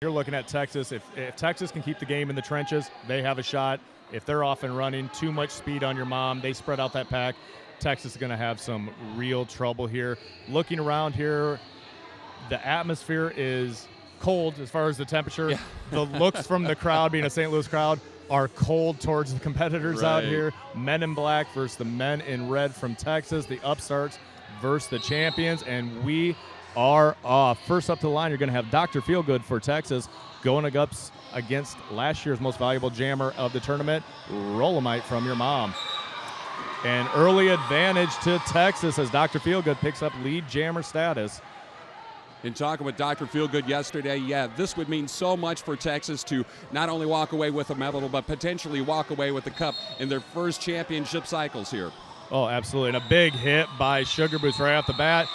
You're looking at Texas. If Texas can keep the game in the trenches, they have a shot. If they're off and running, too much speed on your mom, they spread out that pack, Texas is going to have some real trouble here. Looking around here, the atmosphere is cold as far as the temperature. Yeah. The looks from the crowd, being a St. Louis crowd, are cold towards the competitors out here. Men in black versus the men in red from Texas, the upstarts versus the champions, and we are off. First up to the line, you're going to have Dr. Feelgood for Texas going up against last year's most valuable jammer of the tournament, Rolomite from your mom. An early advantage to Texas as Dr. Feelgood picks up lead jammer status. In talking with Dr. Feelgood yesterday, this would mean so much for Texas to not only walk away with a medal, but potentially walk away with the cup in their first championship cycles here. Oh, absolutely. And a big hit by Sugar Boots right off the bat.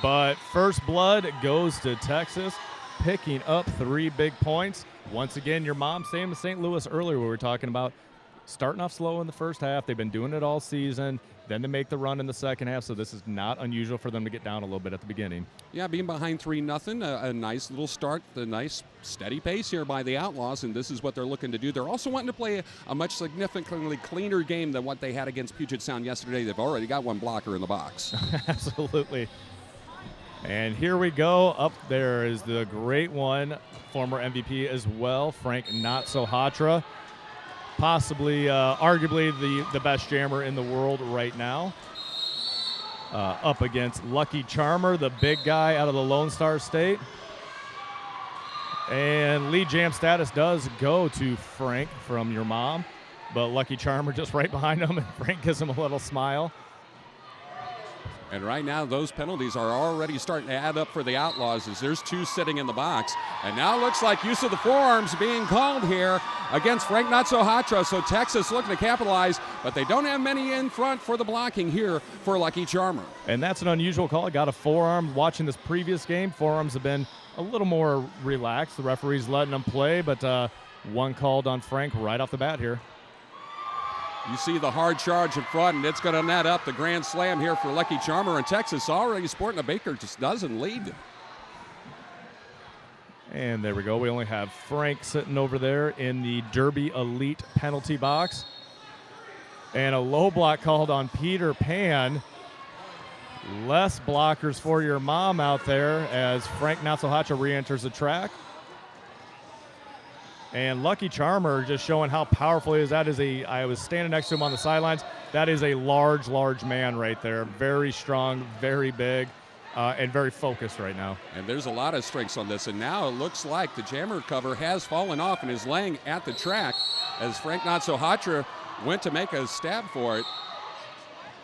But first blood goes to Texas, picking up 3 big points. Once again, your mom, same as St. Louis earlier, we were talking about starting off slow in the first half. They've been doing it all season. Then to make the run in the second half, so this is not unusual for them to get down a little bit at the beginning. Yeah, being behind 3-0, a nice little start, a nice steady pace here by the Outlaws, and this is what they're looking to do. They're also wanting to play a much significantly cleaner game than what they had against Puget Sound yesterday. They've already got 1 blocker in the box. Absolutely. And here we go. Up there is the great one, former MVP as well, Frank Not-So-Hatra. Possibly, arguably the best jammer in the world right now. Up against Lucky Charmer, the big guy out of the Lone Star State. And lead jam status does go to Frank from your mom, but Lucky Charmer just right behind him, and Frank gives him a little smile. And right now, those penalties are already starting to add up for the Outlaws as there's 2 sitting in the box. And now it looks like use of the forearms being called here against Frank Not-So-Hatra. So Texas looking to capitalize, but they don't have many in front for the blocking here for Lucky Charmer. And that's an unusual call. Got a forearm. Watching this previous game, forearms have been a little more relaxed. The referee's letting them play, but one called on Frank right off the bat here. You see the hard charge in front, and it's going to net up the grand slam here for Lucky Charmer, and Texas already sporting a Baker just dozen lead. And there we go. We only have Frank sitting over there in the Derby Elite penalty box. And a low block called on Peter Pan. Less blockers for your mom out there as Frank Not-So-Hatra re-enters the track. And Lucky Charmer just showing how powerful he is. I was standing next to him on the sidelines. That is a large, large man right there. Very strong, very big, and very focused right now. And there's a lot of strengths on this. And now it looks like the jammer cover has fallen off and is laying at the track as Frank Not-So-Hatra went to make a stab for it.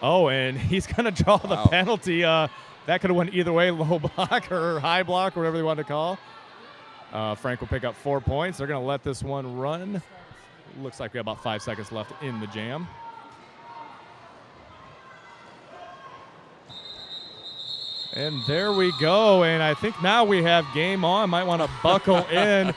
Oh, and he's going to draw the penalty. That could have went either way, low block or high block, or whatever they wanted to call. Frank will pick up 4 points. They're going to let this one run. Looks like we have about 5 seconds left in the jam. And there we go. And I think now we have game on. Might want to buckle in,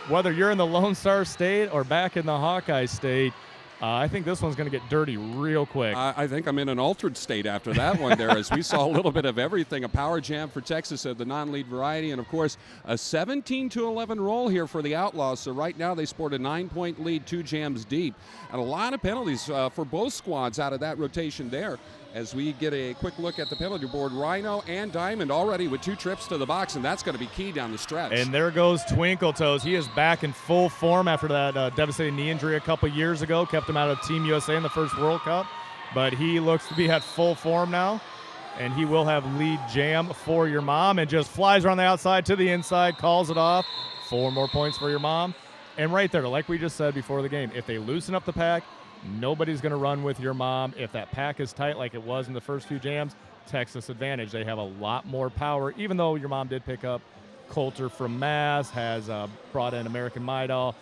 whether you're in the Lone Star State or back in the Hawkeye State. I think this one's going to get dirty real quick. I think I'm in an altered state after that one there, as we saw a little bit of everything. A power jam for Texas of the non-lead variety, and, of course, a 17-11 roll here for the Outlaws. So right now they sport a 9-point lead, 2 jams deep. And a lot of penalties for both squads out of that rotation there. As we get a quick look at the penalty board, Rhino and Diamond already with 2 trips to the box, and that's going to be key down the stretch. And there goes Twinkle Toes. He is back in full form after that devastating knee injury a couple years ago. Kept him out of Team USA in the first World Cup. But he looks to be at full form now. And he will have lead jam for your mom, and just flies around the outside to the inside, calls it off. 4 more points for your mom. And right there, like we just said before the game, if they loosen up the pack, nobody's going to run with your mom. If that pack is tight like it was in the first few jams, Texas advantage. They have a lot more power, even though your mom did pick up Coulter from Mass, has brought in American Midal.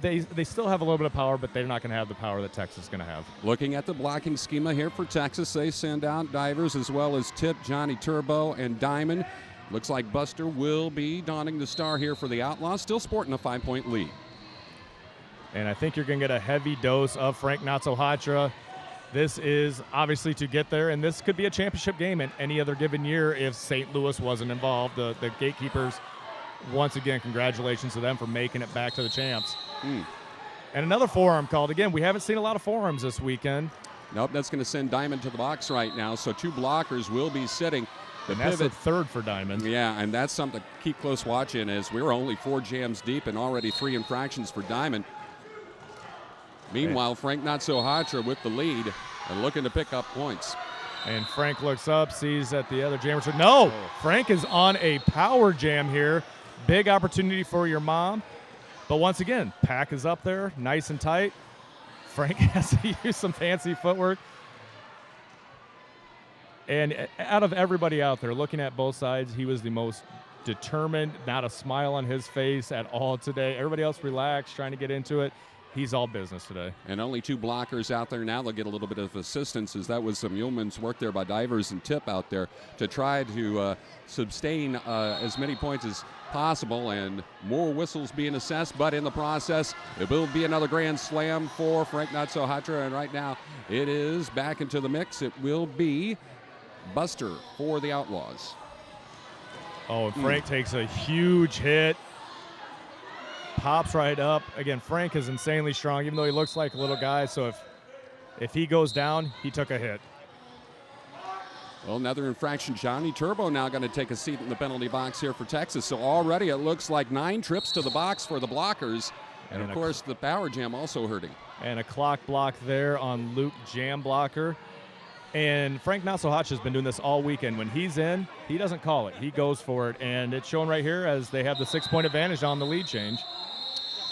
They still have a little bit of power, but they're not going to have the power that Texas is going to have. Looking at the blocking schema here for Texas, they send out divers as well as Tip, Johnny Turbo, and Diamond. Looks like Buster will be donning the star here for the Outlaws, still sporting a 5-point lead. And I think you're going to get a heavy dose of Frank Not-So-Hatra. This is obviously to get there, and this could be a championship game in any other given year if St. Louis wasn't involved. The gatekeepers once again, congratulations to them for making it back to the champs. And another forearm called. Again, we haven't seen a lot of forearms this weekend. Nope, that's going to send Diamond to the box right now. So 2 blockers will be sitting. And that's the third for Diamond. Yeah, and that's something to keep close watch in, as we're only 4 jams deep and already 3 infractions for Diamond. Meanwhile, Frank Not-So-Hatra with the lead and looking to pick up points. And Frank looks up, sees that the other jammer said, no, Frank is on a power jam here. Big opportunity for your mom. But once again, pack is up there, nice and tight. Frank has to use some fancy footwork. And out of everybody out there, looking at both sides, he was the most determined, not a smile on his face at all today. Everybody else relaxed, trying to get into it. He's all business today. And only 2 blockers out there now. They'll get a little bit of assistance, as that was some yeoman's work there by Divers and Tip out there to try to sustain as many points as possible, and more whistles being assessed. But in the process, it will be another grand slam for Frank Not-So-Hatra. And right now, it is back into the mix. It will be Buster for the Outlaws. Oh, and Frank takes a huge hit. Pops right up. Again, Frank is insanely strong, even though he looks like a little guy. So if he goes down, he took a hit. Well, another infraction. Johnny Turbo now going to take a seat in the penalty box here for Texas. So already it looks like 9 trips to the box for the blockers. And of course, the power jam also hurting. And a clock block there on Luke Jam Blocker. And Frank Not-So-Hatra has been doing this all weekend. When he's in, he doesn't call it. He goes for it. And it's shown right here as they have the 6-point advantage on the lead change.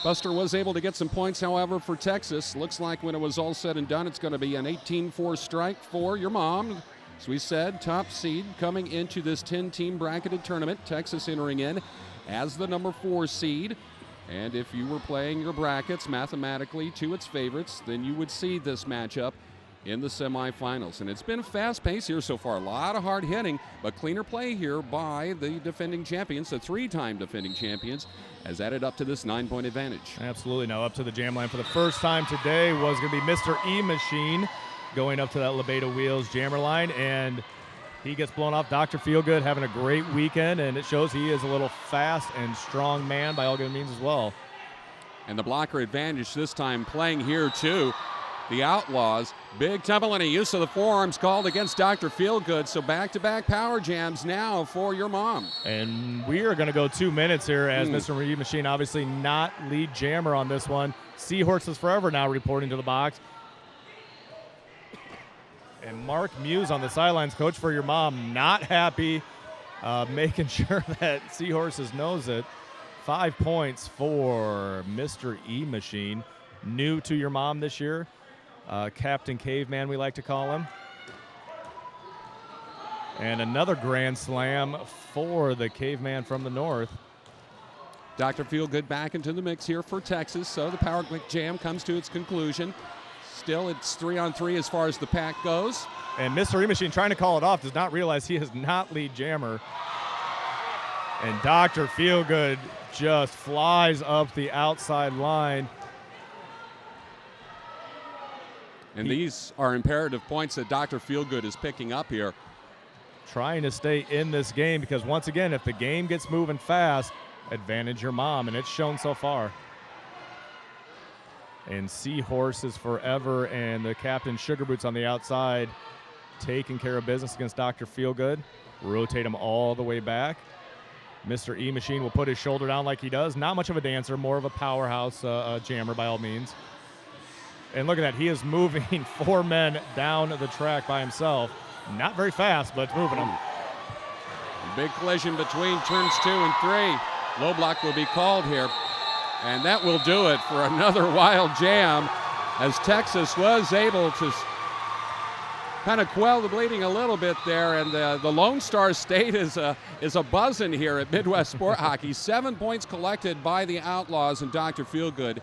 Buster was able to get some points, however, for Texas. Looks like when it was all said and done, it's going to be an 18-4 strike for your mom. As we said, top seed coming into this 10-team bracketed tournament. Texas entering in as the number 4 seed. And if you were playing your brackets mathematically to its favorites, then you would see this matchup in the semifinals. And it's been a fast pace here so far. A lot of hard hitting, but cleaner play here by the defending champions. The 3-time defending champions has added up to this 9-point advantage. Absolutely. Now up to the jam line for the first time today was going to be Mr. E-Machine going up to that Lebeda Wheels jammer line, and he gets blown off. Dr. Feelgood having a great weekend, and it shows he is a little fast and strong man by all good means as well. And the blocker advantage this time playing here too. The Outlaws, big tumble and a use of the forearms called against Dr. Feelgood. So back-to-back power jams now for your mom. And we are going to go 2 minutes here as Mr. E-Machine obviously not lead jammer on this one. Seahorses Forever now reporting to the box. And Mark Muse on the sidelines, coach for your mom, not happy, making sure that Seahorses knows it. 5 points for Mr. E-Machine, new to your mom this year. Captain Caveman, we like to call him. And another grand slam for the Caveman from the north. Dr. Feelgood back into the mix here for Texas. So the power quick jam comes to its conclusion. Still, it's 3-on-3 as far as the pack goes. And Mr. E-Machine trying to call it off, does not realize he is not lead jammer. And Dr. Feelgood just flies up the outside line. And these are imperative points that Dr. Feelgood is picking up here. Trying to stay in this game because, once again, if the game gets moving fast, advantage your mom, and it's shown so far. And Seahorses Forever and the Captain Sugar Boots on the outside taking care of business against Dr. Feelgood. Rotate him all the way back. Mr. E-Machine will put his shoulder down like he does. Not much of a dancer, more of a powerhouse jammer by all means. And look at that, he is moving 4 men down the track by himself. Not very fast, but it's moving them. Big collision between turns 2 and 3. Low block will be called here. And that will do it for another wild jam, as Texas was able to kind of quell the bleeding a little bit there. And the Lone Star State is a buzzing here at Midwest Sport Hockey. 7 points collected by the Outlaws and Dr. Feelgood.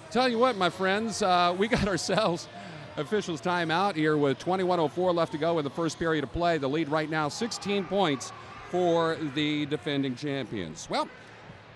Tell you what, my friends, we got ourselves officials timeout here with 21:04 left to go in the first period of play. The lead right now, 16 points for the defending champions. Well,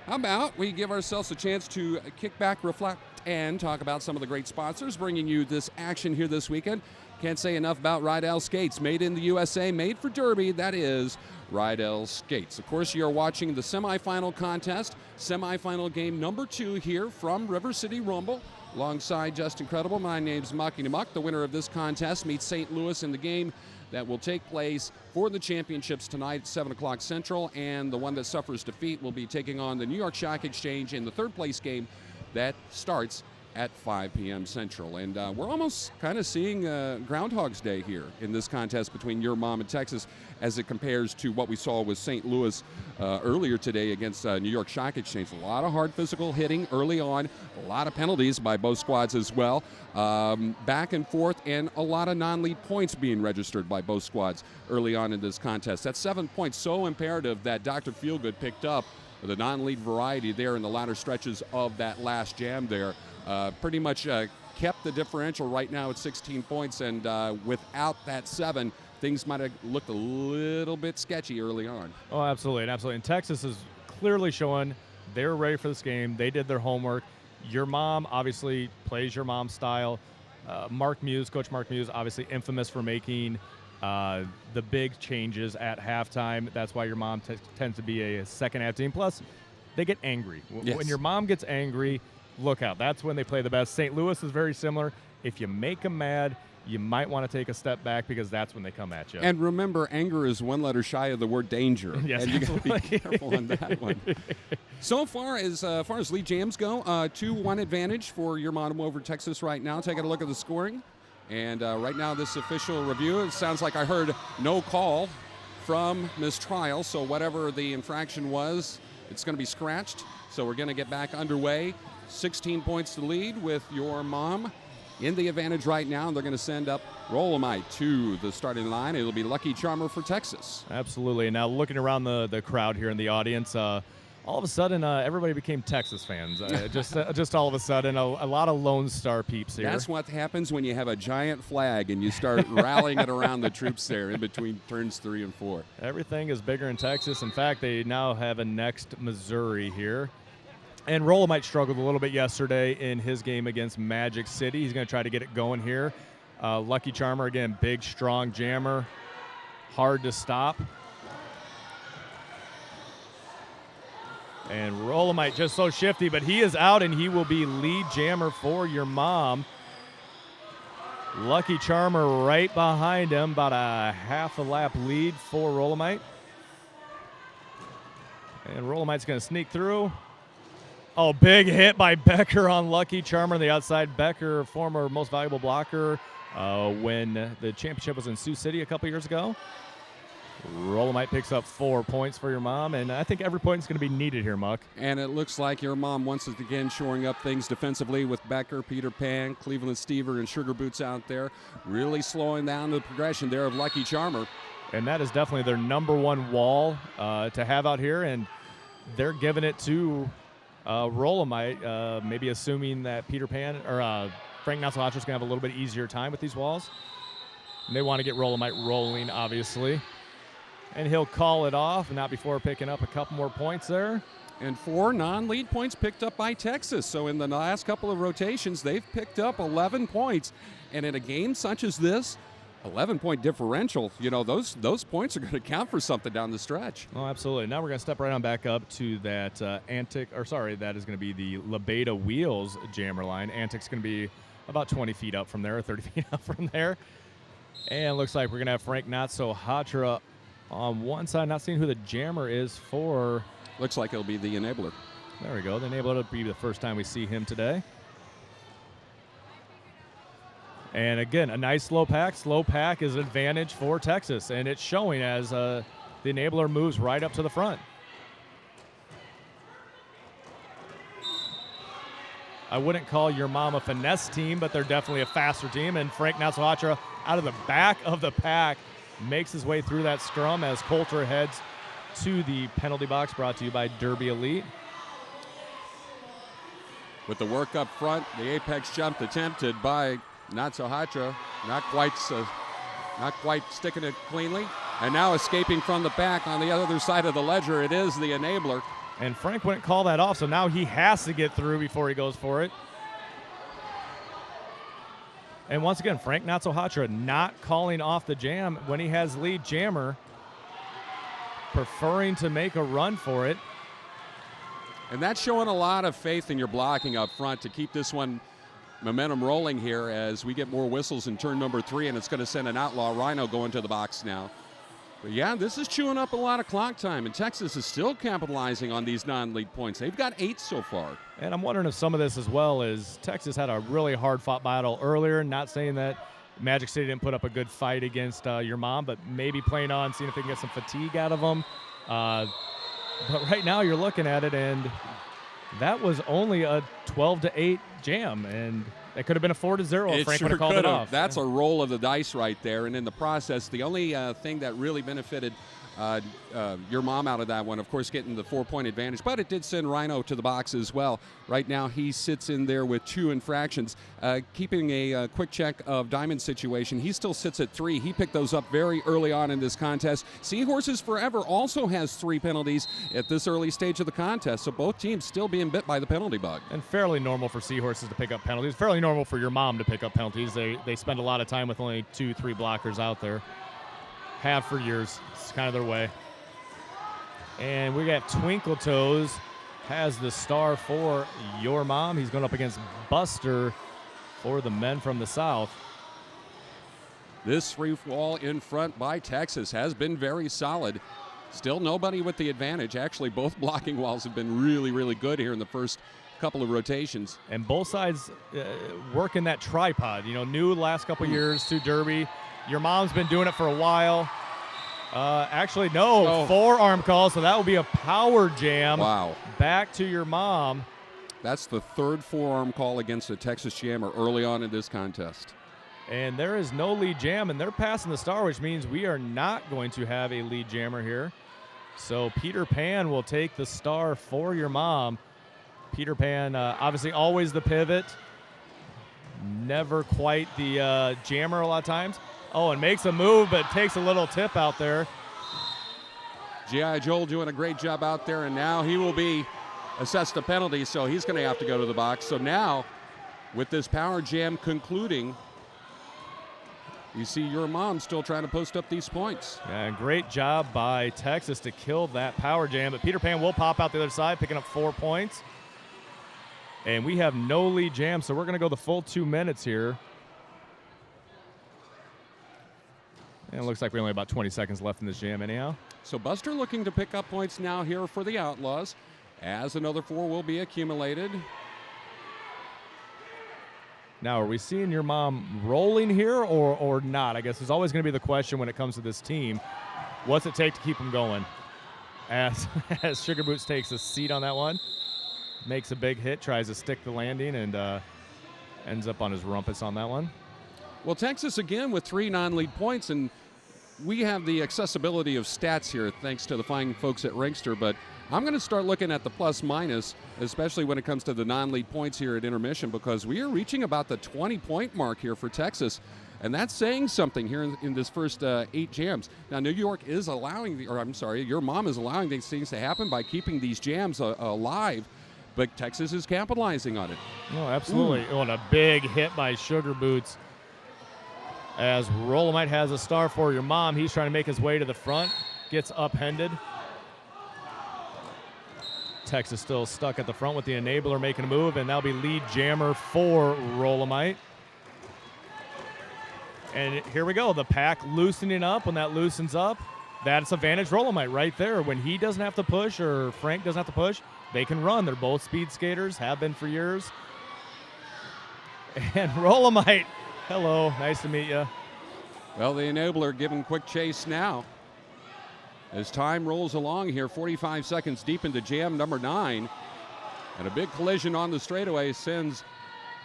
how about we give ourselves a chance to kick back, reflect, and talk about some of the great sponsors bringing you this action here this weekend. Can't say enough about Rydell Skates. Made in the USA, made for Derby. That is Rydell Skates. Of course, you're watching the semifinal contest, semifinal game number 2 here from River City Rumble. Alongside Just Incredible, my name's Mucky Muck. The winner of this contest meets St. Louis in the game that will take place for the championships tonight at 7 o'clock Central, and the one that suffers defeat will be taking on the New York Stock Exchange in the third place game that starts at 5 p.m. Central. And we're almost kind of seeing Groundhog's Day here in this contest between your mom and Texas as it compares to what we saw with St. Louis earlier today against New York Stock Exchange. A lot of hard physical hitting early on, a lot of penalties by both squads as well, back and forth, and a lot of non-lead points being registered by both squads early on in this contest. That's 7 points so imperative that Dr. Feelgood picked up the non-lead variety there in the latter stretches of that last jam there. Pretty much kept the differential right now at 16 points, and without that 7, things might have looked a little bit sketchy early on. Oh, absolutely, absolutely. And Texas is clearly showing they're ready for this game. They did their homework. Your mom obviously plays your mom's style. Mark Muse, Coach Mark Muse, obviously infamous for making the big changes at halftime. That's why your mom tends to be a second half team. Plus, they get angry. Yes. When your mom gets angry, look out. That's when they play the best. St. Louis is very similar. If you make them mad, you might want to take a step back because that's when they come at you. And remember, anger is one letter shy of the word danger. Yes, and you got to be careful on that one. So far as lead jams go, 2-1 advantage for your mom over Texas right now. Taking a look at the scoring. And right now, this official review, it sounds like I heard no call from mistrial. So whatever the infraction was, it's going to be scratched. So we're going to get back underway. 16 points to lead with your mom in the advantage right now. And they're going to send up Rolomite to the starting line. It'll be Lucky Charmer for Texas. Absolutely. Now looking around the crowd here in the audience, all of a sudden everybody became Texas fans. Just all of a sudden, a lot of Lone Star peeps here. That's what happens when you have a giant flag and you start rallying it around the troops there in between turns 3 and 4. Everything is bigger in Texas. In fact, they now have a next Missouri here. And Rolomite struggled a little bit yesterday in his game against Magic City. He's going to try to get it going here. Lucky Charmer, again, big, strong jammer. Hard to stop. And Rolomite just so shifty, but he is out, and he will be lead jammer for your mom. Lucky Charmer right behind him, about a half a lap lead for Rolomite. And Rolomite's going to sneak through. Oh, big hit by Becker on Lucky Charmer on the outside. Becker, former most valuable blocker when the championship was in Sioux City a couple years ago. Rolomite picks up 4 points for your mom, and I think every point is going to be needed here, Muck. And it looks like your mom once again shoring up things defensively with Becker, Peter Pan, Cleveland Stever, and Sugar Boots out there, really slowing down the progression there of Lucky Charmer. And that is definitely their number one wall to have out here, and they're giving it to Rolomite, maybe assuming that Peter Pan or Frank Nassauhatra's going to have a little bit easier time with these walls. And they want to get Rolomite rolling, obviously. And he'll call it off, not before picking up a couple more points there. And 4 non-lead points picked up by Texas. So in the last couple of rotations, they've picked up 11 points. And in a game such as this, 11-point differential, you know, those points are going to count for something down the stretch. Oh, absolutely. Now we're going to step right on back up to that that is going to be the Labeta Wheels jammer line. Antic's going to be about 20 feet up from there, 30 feet up from there. And it looks like we're going to have Frank Nassauhatra on one side. Not seeing who the jammer is for. Looks like it'll be the enabler. There we go. The enabler will be the first time we see him today. And again, a nice slow pack. Slow pack is an advantage for Texas, and it's showing as the enabler moves right up to the front. I wouldn't call your mom a finesse team, but they're definitely a faster team. And Frank Nassauhatra out of the back of the pack makes his way through that scrum as Coulter heads to the penalty box, brought to you by Derby Elite. With the work up front, the apex jump attempted by Nassauhatra, not quite sticking it cleanly. And now escaping from the back on the other side of the ledger, it is the enabler. And Frank wouldn't call that off, so now he has to get through before he goes for it. And once again, Frank Not-So-Hatra not calling off the jam when he has lead jammer, preferring to make a run for it. And that's showing a lot of faith in your blocking up front to keep this one momentum rolling here as we get more whistles in turn number 3, and it's going to send an outlaw rhino going to the box now. But yeah, this is chewing up a lot of clock time, and Texas is still capitalizing on these non-lead points. They've got 8 so far. And I'm wondering if some of this as well is Texas had a really hard-fought battle earlier. Not saying that Magic City didn't put up a good fight against your mom, but maybe playing on, seeing if they can get some fatigue out of them. But right now you're looking at it, and that was only a 12-8 jam, and it could have been a 4-0 if Frank would have called it off. That's a roll of the dice right there, and in the process, the only thing that really benefited your mom out of that one, of course, getting the 4-point advantage, but it did send Rhino to the box as well. Right now, he sits in there with 2 infractions. Keeping a quick check of Diamond's situation, he still sits at 3. He picked those up very early on in this contest. Seahorses Forever also has 3 penalties at this early stage of the contest, so both teams still being bit by the penalty bug. And fairly normal for Seahorses to pick up penalties. Fairly normal for your mom to pick up penalties. They spend a lot of time with only 2-3 blockers out there. Have for years. It's kind of their way. And we got Twinkle Toes has the star for your mom. He's going up against Buster for the men from the South. This free fall in front by Texas has been very solid. Still nobody with the advantage. Actually, both blocking walls have been really, really good here in the first couple of rotations. And both sides working that tripod. You know, new the last couple years to Derby. Your mom's been doing it for a while. Actually, no, forearm call, so that will be a power jam. Wow. Back to your mom. That's the 3rd forearm call against a Texas jammer early on in this contest. And there is no lead jam, and they're passing the star, which means we are not going to have a lead jammer here. So Peter Pan will take the star for your mom. Peter Pan, obviously always the pivot. Never quite the jammer a lot of times. Oh, and makes a move, but takes a little tip out there. G.I. Joel doing a great job out there, and now he will be assessed a penalty, so he's going to have to go to the box. So now, with this power jam concluding, you see your mom still trying to post up these points. Yeah, great job by Texas to kill that power jam, but Peter Pan will pop out the other side, picking up 4 points. And we have no lead jam, so we're going to go the full 2 minutes here. And it looks like we only have about 20 seconds left in this jam anyhow. So Buster looking to pick up points now here for the Outlaws, as another 4 will be accumulated. Now, are we seeing your mom rolling here or not? I guess there's always going to be the question when it comes to this team. What's it take to keep them going? As Sugar Boots takes a seat on that one, makes a big hit, tries to stick the landing, and ends up on his rumpus on that one. Well, Texas again with 3 non-lead points, and we have the accessibility of stats here thanks to the fine folks at Ringster, but I'm going to start looking at the plus-minus, especially when it comes to the non-lead points here at intermission, because we are reaching about the 20-point mark here for Texas, and that's saying something here in this first 8 jams. Now, New York is allowing, your mom is allowing these things to happen by keeping these jams alive, but Texas is capitalizing on it. Oh, absolutely. Oh, and a big hit by Sugar Boots. As Rolomite has a star for your mom. He's trying to make his way to the front. Gets upended. Texas still stuck at the front with the enabler making a move, and that'll be lead jammer for Rolomite. And here we go. The pack loosening up. When that loosens up, that's advantage Rolomite right there. When he doesn't have to push or Frank doesn't have to push, they can run. They're both speed skaters, have been for years. And Rolomite, hello, nice to meet you. Well, the enabler giving quick chase now. As time rolls along here, 45 seconds deep into jam number 9. And a big collision on the straightaway sends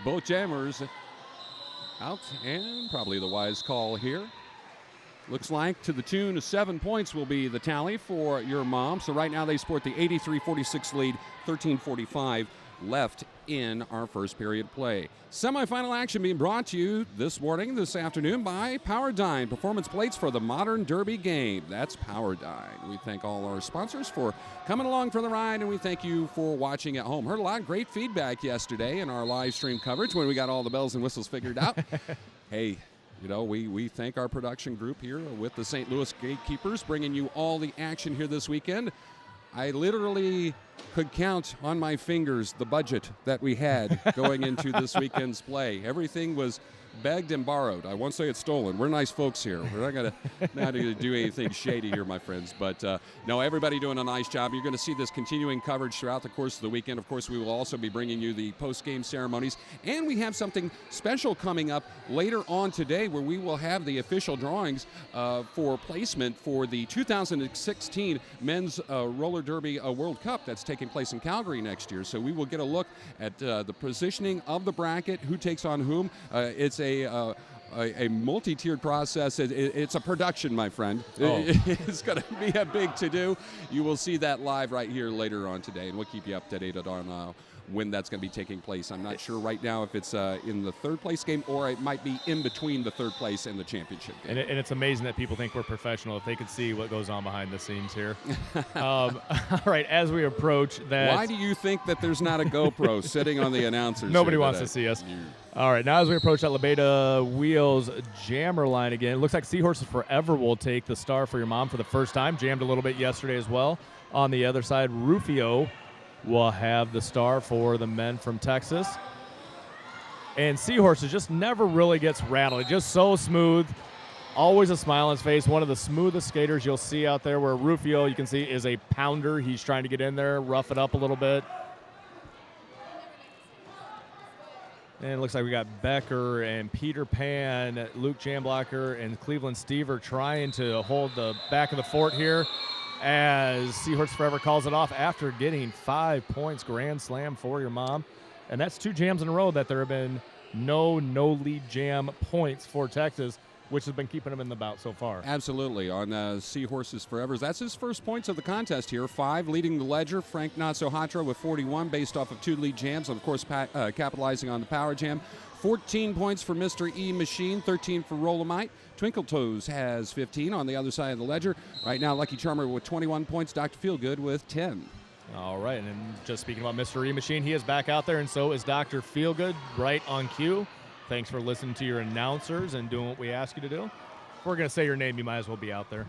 both jammers out, and probably the wise call here. Looks like to the tune of 7 points will be the tally for your mom. So right now they sport the 83-46 lead, 13:45 left in our first period play. Semifinal action being brought to you this afternoon by Powerdyne, performance plates for the modern derby game. That's Powerdyne. We thank all our sponsors for coming along for the ride, and we thank you for watching at home. Heard a lot of great feedback yesterday in our live stream coverage when we got all the bells and whistles figured out. Hey, you know, we thank our production group here with the St. Louis Gatekeepers, bringing you all the action here this weekend. I literally could count on my fingers the budget that we had going into this weekend's play. Everything was begged and borrowed. I won't say it's stolen. We're nice folks here. We're not going to do anything shady here, my friends. But no, everybody doing a nice job. You're going to see this continuing coverage throughout the course of the weekend. Of course, we will also be bringing you the post-game ceremonies. And we have something special coming up later on today where we will have the official drawings for placement for the 2016 Men's Roller Derby World Cup that's taking place in Calgary next year. So we will get a look at the positioning of the bracket, who takes on whom. It's a multi-tiered process. It's a production, my friend. Oh. It's going to be a big to-do. You will see that live right here later on today, and we'll keep you up to date on when that's going to be taking place. I'm not sure right now if it's in the third place game or it might be in between the third place and the championship game. And it's amazing that people think we're professional if they could see what goes on behind the scenes here. All right, as we approach that. Why do you think that there's not a GoPro sitting on the announcers? Nobody wants to see us. All right, now as we approach that Lebeda Wheels jammer line again, it looks like Seahorses Forever will take the star for your mom for the first time. Jammed a little bit yesterday as well. On the other side, Rufio will have the star for the men from Texas. And Seahorses just never really gets rattled. Just so smooth. Always a smile on his face. One of the smoothest skaters you'll see out there, where Rufio, you can see, is a pounder. He's trying to get in there, rough it up a little bit. And it looks like we got Becker and Peter Pan, Luke Jamblocker, and Cleveland Stever trying to hold the back of the fort here as Seahorse Forever calls it off after getting 5 points. Grand slam for your mom. And that's 2 jams in a row that there have been no lead jam points for Texas, which has been keeping them in the bout so far. Absolutely. On Seahorses Forever. That's his first points of the contest here. 5 leading the ledger. Frank Not-So-Hatra with 41 based off of 2 lead jams. And, of course, capitalizing on the power jam. 14 points for Mr. E Machine, 13 for Rolomite. Twinkle Toes has 15 on the other side of the ledger. Right now, Lucky Charmer with 21 points. Dr. Feelgood with 10. All right, and just speaking about Mr. E Machine, he is back out there, and so is Dr. Feelgood, right on cue. Thanks for listening to your announcers and doing what we ask you to do. If we're going to say your name, you might as well be out there.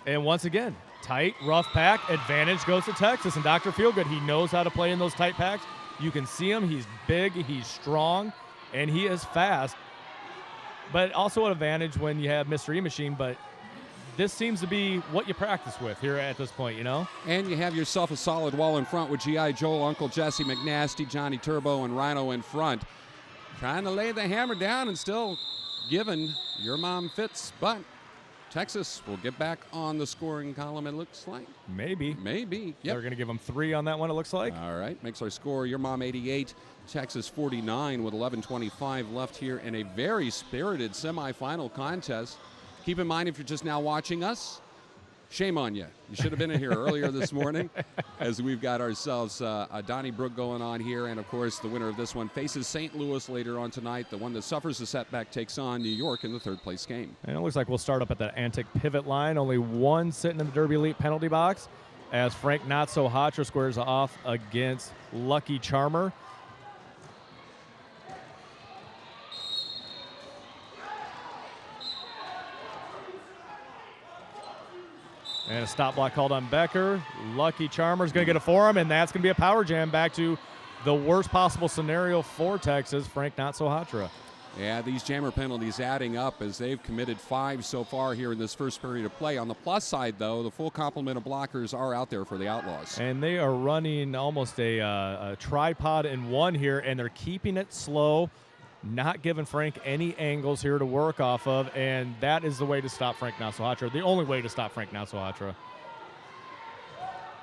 And once again, tight, rough pack. Advantage goes to Texas. And Dr. Feelgood, he knows how to play in those tight packs. You can see him. He's big, he's strong, and he is fast. But also an advantage when you have Mr. E Machine, but this seems to be what you practice with here at this point, you know? And you have yourself a solid wall in front with G.I. Joel, Uncle Jesse McNasty, Johnny Turbo, and Rhino in front. Trying to lay the hammer down and still giving your mom fits, but Texas will get back on the scoring column, it looks like. Maybe. Yep. They're going to give them 3 on that one, it looks like. All right. Makes our score your mom 88, Texas 49 with 11:25 left here in a very spirited semifinal contest. Keep in mind, if you're just now watching us, shame on you. You should have been in here earlier this morning, as we've got ourselves a Donnybrook going on here. And, of course, the winner of this one faces St. Louis later on tonight. The one that suffers a setback takes on New York in the third-place game. And it looks like we'll start up at the antic pivot line. Only one sitting in the Derby Elite penalty box as Frank Not-So-Hatra squares off against Lucky Charmer. And a stop block called on Becker. Lucky Charmer's going to get a forearm, and that's going to be a power jam back to the worst possible scenario for Texas, Frank Not-So-Hatra. Yeah, these jammer penalties adding up as they've committed 5 so far here in this first period of play. On the plus side, though, the full complement of blockers are out there for the Outlaws. And they are running almost a tripod in one here, and they're keeping it slow, not giving Frank any angles here to work off of, and that is the way to stop Frank Not-So-Hatra, the only way to stop Frank Not-So-Hatra.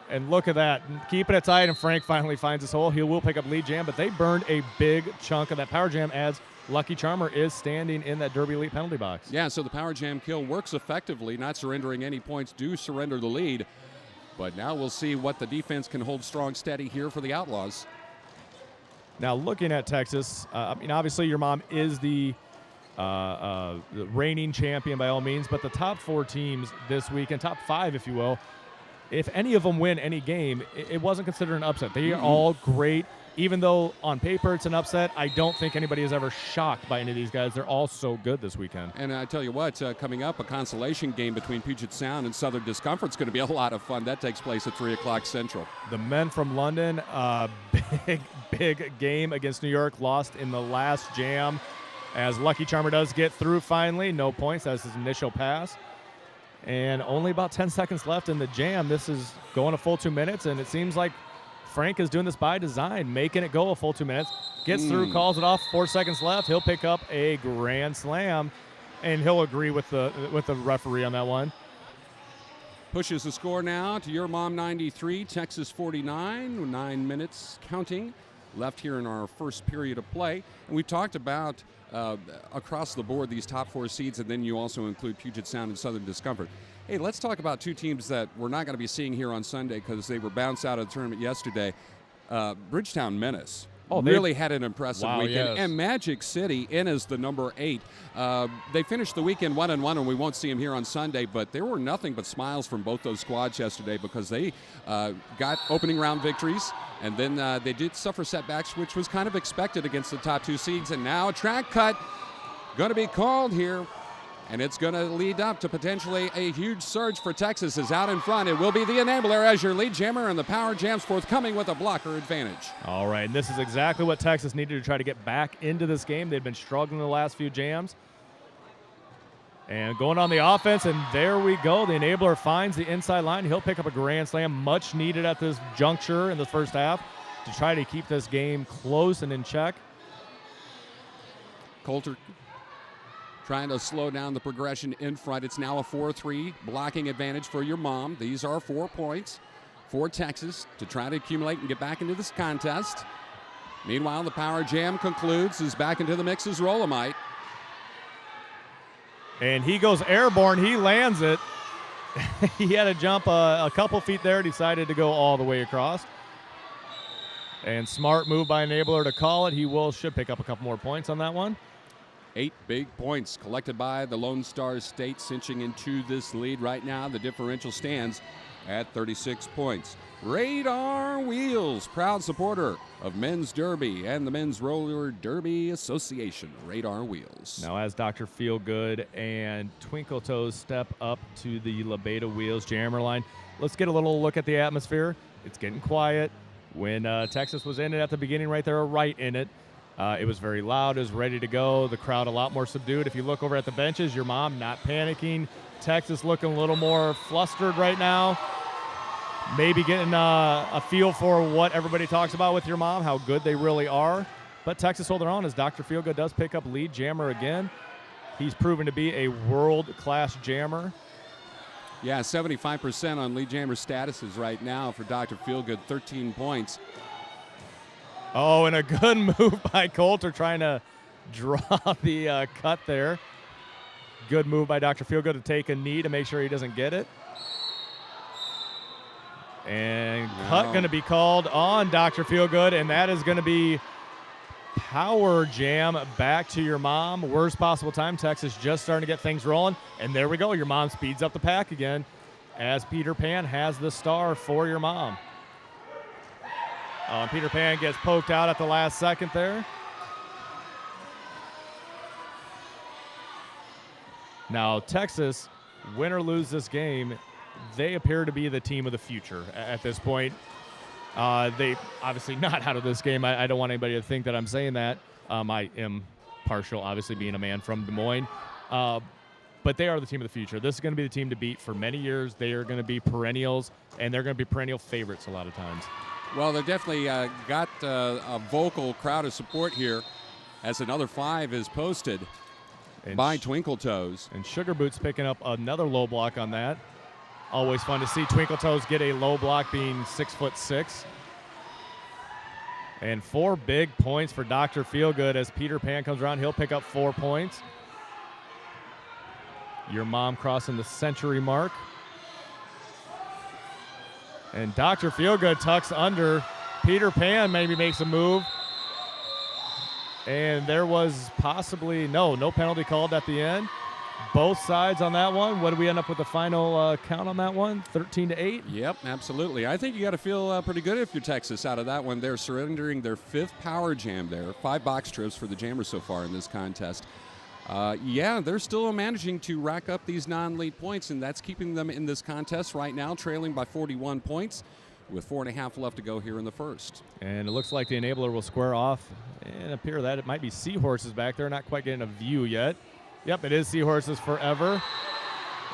And look at that, keeping it tight, and Frank finally finds his hole. He will pick up lead jam, but they burned a big chunk of that power jam as Lucky Charmer is standing in that Derby Elite penalty box. Yeah, so the power jam kill works effectively, not surrendering any points, do surrender the lead. But now we'll see what the defense can hold strong steady here for the Outlaws. Now, looking at Texas, I mean, obviously your mom is the reigning champion by all means, but the top 4 teams this week, and top 5, if you will, if any of them win any game, it wasn't considered an upset. They are all great. Even though on paper it's an upset, I don't think anybody is ever shocked by any of these guys. They're all so good this weekend. And I tell you what, coming up, a consolation game between Puget Sound and Southern Discomfort is going to be a lot of fun. That takes place at 3 o'clock Central. The men from London, big game against New York, lost in the last jam. As Lucky Charmer does get through finally, no points. That's his initial pass. And only about 10 seconds left in the jam. This is going a full 2 minutes, and it seems like Frank is doing this by design, making it go a full 2 minutes. Gets through, calls it off, 4 seconds left. He'll pick up a grand slam, and he'll agree with the referee on that one. Pushes the score now to Your Mom 93, Texas 49, 9 minutes counting left here in our first period of play. And we talked about across the board these top 4 seeds, and then you also include Puget Sound and Southern Discomfort. Hey, let's talk about 2 teams that we're not going to be seeing here on Sunday because they were bounced out of the tournament yesterday. Bridgetown Menace really had an impressive weekend. Yes. And Magic City in as the number 8. They finished the weekend 1-1, and we won't see them here on Sunday, but there were nothing but smiles from both those squads yesterday because they got opening round victories, and then they did suffer setbacks, which was kind of expected against the top 2 seeds. And now a track cut going to be called here. And it's going to lead up to potentially a huge surge for Texas is out in front. It will be the Enabler as your lead jammer, and the Power Jam's forthcoming with a blocker advantage. All right, and this is exactly what Texas needed to try to get back into this game. They've been struggling the last few jams. And going on the offense, and there we go. The Enabler finds the inside line. He'll pick up a grand slam, much needed at this juncture in the first half to try to keep this game close and in check. Coulter trying to slow down the progression in front. It's now a 4-3 blocking advantage for Your Mom. These are 4 points for Texas to try to accumulate and get back into this contest. Meanwhile, the Power Jam concludes, is back into the mix as Rolomite. And he goes airborne. He lands it. He had to jump a couple feet there, decided to go all the way across. And smart move by Enabler to call it. He should pick up a couple more points on that one. 8 big points collected by the Lone Star State, cinching into this lead right now. The differential stands at 36 points. Radar Wheels, proud supporter of Men's Derby and the Men's Roller Derby Association. Radar Wheels. Now as Dr. Feelgood and Twinkle Toes step up to the Labeta Wheels jammer line, let's get a little look at the atmosphere. It's getting quiet. When Texas was in it at the beginning right there, right in it, it was very loud. It was ready to go. The crowd a lot more subdued. If you look over at the benches, Your Mom not panicking. Texas looking a little more flustered right now. Maybe getting a feel for what everybody talks about with Your Mom, how good they really are. But Texas holding on as Dr. Feelgood does pick up lead jammer again. He's proven to be a world-class jammer. Yeah, 75% on lead jammer statuses right now for Dr. Feelgood, 13 points. Oh, and a good move by Coulter trying to draw the cut there. Good move by Dr. Feelgood to take a knee to make sure he doesn't get it. And cut going to be called on Dr. Feelgood, and that is going to be Power Jam back to Your Mom. Worst possible time. Texas just starting to get things rolling. And there we go. Your Mom speeds up the pack again as Peter Pan has the star for Your Mom. Peter Pan gets poked out at the last second there. Now, Texas, win or lose this game, they appear to be the team of the future at this point. They obviously not out of this game. I don't want anybody to think that I'm saying that. I am partial, obviously, being a man from Des Moines. But they are the team of the future. This is going to be the team to beat for many years. They are going to be perennials, and they're going to be perennial favorites a lot of times. Well, they definitely got a vocal crowd of support here as another 5 is posted by Twinkle Toes. And Sugar Boots picking up another low block on that. Always fun to see Twinkle Toes get a low block being 6'6". And 4 big points for Dr. Feelgood as Peter Pan comes around. He'll pick up 4 points. Your Mom crossing the century mark. And Dr. Feelgood tucks under. Peter Pan maybe makes a move. And there was possibly no penalty called at the end. both sides on that one. What do we end up with the final count on that one? 13-8? Yep, absolutely. I think you got to feel pretty good if you're Texas out of that one. They're surrendering their 5th power jam there. 5 box trips for the Jammers so far in this contest. Yeah, they're still managing to rack up these non-lead points, and that's keeping them in this contest right now, trailing by 41 points with 4.5 left to go here in the first. And it looks like the enabler will square off and appear that it might be Seahorses back there. Not quite getting a view yet. Yep, it is Seahorses Forever.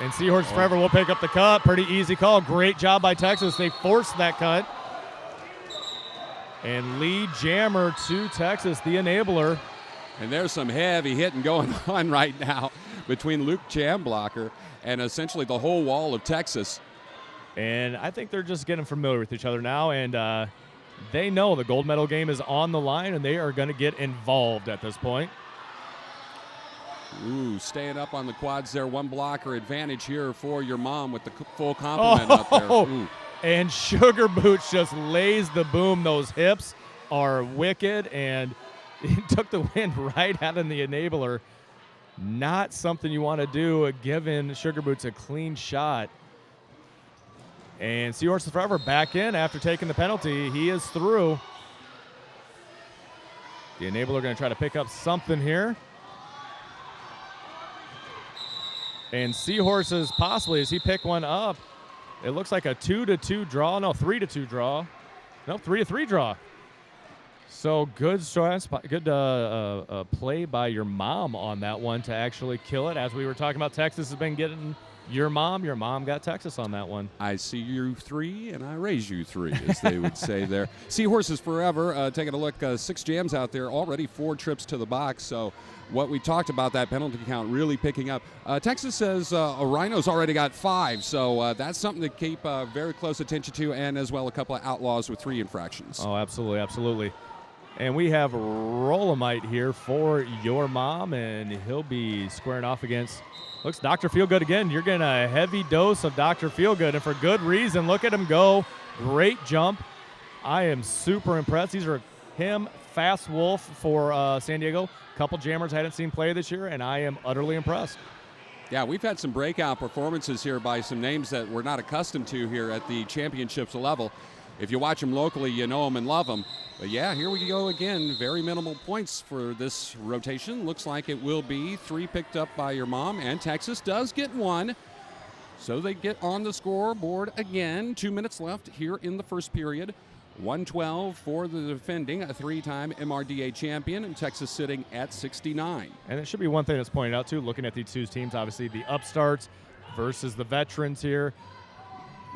And Seahorses Forever will pick up the cut. Pretty easy call. Great job by Texas. They forced that cut. And lead jammer to Texas, the enabler. And there's some heavy hitting going on right now between Luke Jamblocker and essentially the whole wall of Texas. And I think they're just getting familiar with each other now. And they know the gold medal game is on the line, and they are going to get involved at this point. Ooh, staying up on the quads there. 1 blocker advantage here for your mom with the full complement up there. Ooh. And Sugar Boots just lays the boom. Those hips are wicked, and he took the wind right out of the enabler. Not something you want to do, giving Sugar Boots a clean shot. And Seahorses Forever back in after taking the penalty. He is through. The enabler going to try to pick up something here. And Seahorses possibly, as he pick one up, it looks like a 2-2 draw. No, 3-2 draw. No, 3-3 draw. So good play by your mom on that one to actually kill it. As we were talking about, Texas has been getting your mom. Your mom got Texas on that one. I see you 3 and I raise you 3, as they would say there. Seahorses Forever, taking a look, 6 jams out there, already 4 trips to the box. So what we talked about, that penalty count really picking up. Texas says Rhino's already got 5, so that's something to keep very close attention to, and as well a couple of outlaws with 3 infractions. Oh, absolutely, absolutely. And we have Rolomite here for your mom, and he'll be squaring off against, looks Dr. Feelgood again. You're getting a heavy dose of Dr. Feelgood, and for good reason. Look at him go. Great jump. I am super impressed. These are him, Fast Wolf for San Diego. Couple jammers I hadn't seen play this year, and I am utterly impressed. Yeah, we've had some breakout performances here by some names that we're not accustomed to here at the championships level. If you watch them locally, you know them and love them. But yeah, here we go again. Very minimal points for this rotation. Looks like it will be 3 picked up by your mom, and Texas does get 1. So they get on the scoreboard again. 2 minutes left here in the first period. 112 for the defending, a 3-time MRDA champion, and Texas sitting at 69. And it should be one thing that's pointed out, too, looking at these 2 teams, obviously the upstarts versus the veterans here.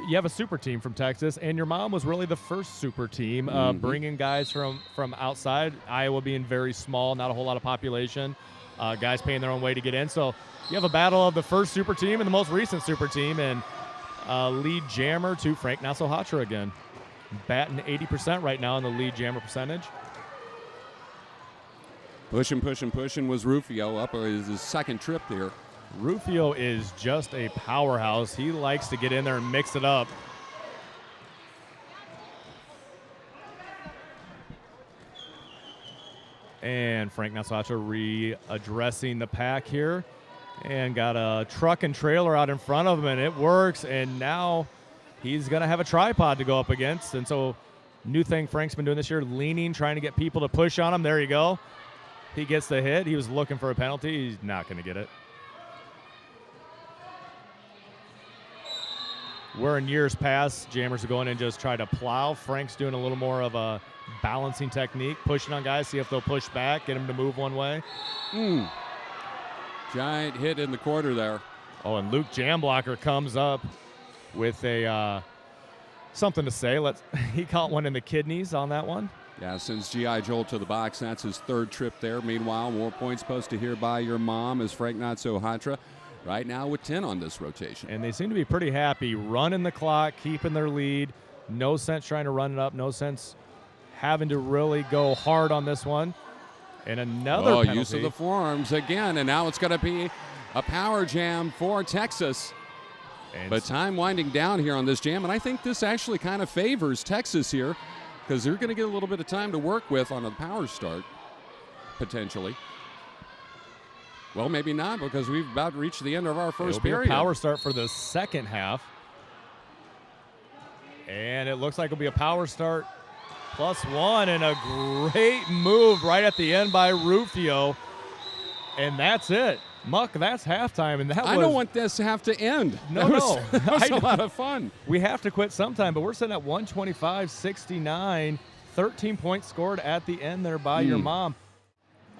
You have a super team from Texas, and your mom was really the first super team, bringing guys from outside, Iowa being very small, not a whole lot of population, guys paying their own way to get in. So you have a battle of the first super team and the most recent super team, and lead jammer to Frank Nasso-Hatra again. Batting 80% right now in the lead jammer percentage. Pushing was Rufio up his 2nd trip there. Rufio is just a powerhouse. He likes to get in there and mix it up. And Frank Nasso-Hatra readdressing the pack here. And got a truck and trailer out in front of him, and it works. And now he's going to have a tripod to go up against. And so new thing Frank's been doing this year, leaning, trying to get people to push on him. There you go. He gets the hit. He was looking for a penalty. He's not going to get it. Where in years past, jammers are going in and just try to plow. Frank's doing a little more of a balancing technique, pushing on guys, see if they'll push back, get them to move one way. Giant hit in the quarter there. Oh, and Luke Jamblocker comes up with a something to say. He caught one in the kidneys on that one. Yeah, sends G.I. Joel to the box. That's his 3rd trip there. Meanwhile, more points posted here by your mom as Frank Nasso-Hatra right now with 10 on this rotation. And they seem to be pretty happy running the clock, keeping their lead. No sense trying to run it up. No sense having to really go hard on this one. And another penalty. Use of the forearms again, and now it's going to be a power jam for Texas. But time winding down here on this jam, and I think this actually kind of favors Texas here because they're going to get a little bit of time to work with on a power start, potentially. Well, maybe not, because we've about reached the end of our first It'll be period. a power start for the second half. And it looks like it'll be a power start +1, and a great move right at the end by Rufio. And that's it. Muck, that's halftime. And I don't want this to have to end. No, that was a lot of fun. We have to quit sometime, but we're sitting at 125-69. 13 points scored at the end there by your mom.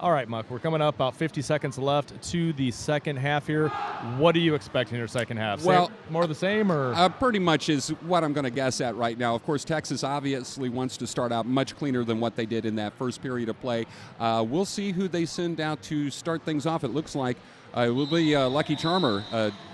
All right, Muck, we're coming up about 50 seconds left to the second half here. What do you expect in your second half? Well, more of the same, or? Pretty much is what I'm going to guess at right now. Of course, Texas obviously wants to start out much cleaner than what they did in that first period of play. We'll see who they send out to start things off. It looks like it will be Lucky Charmer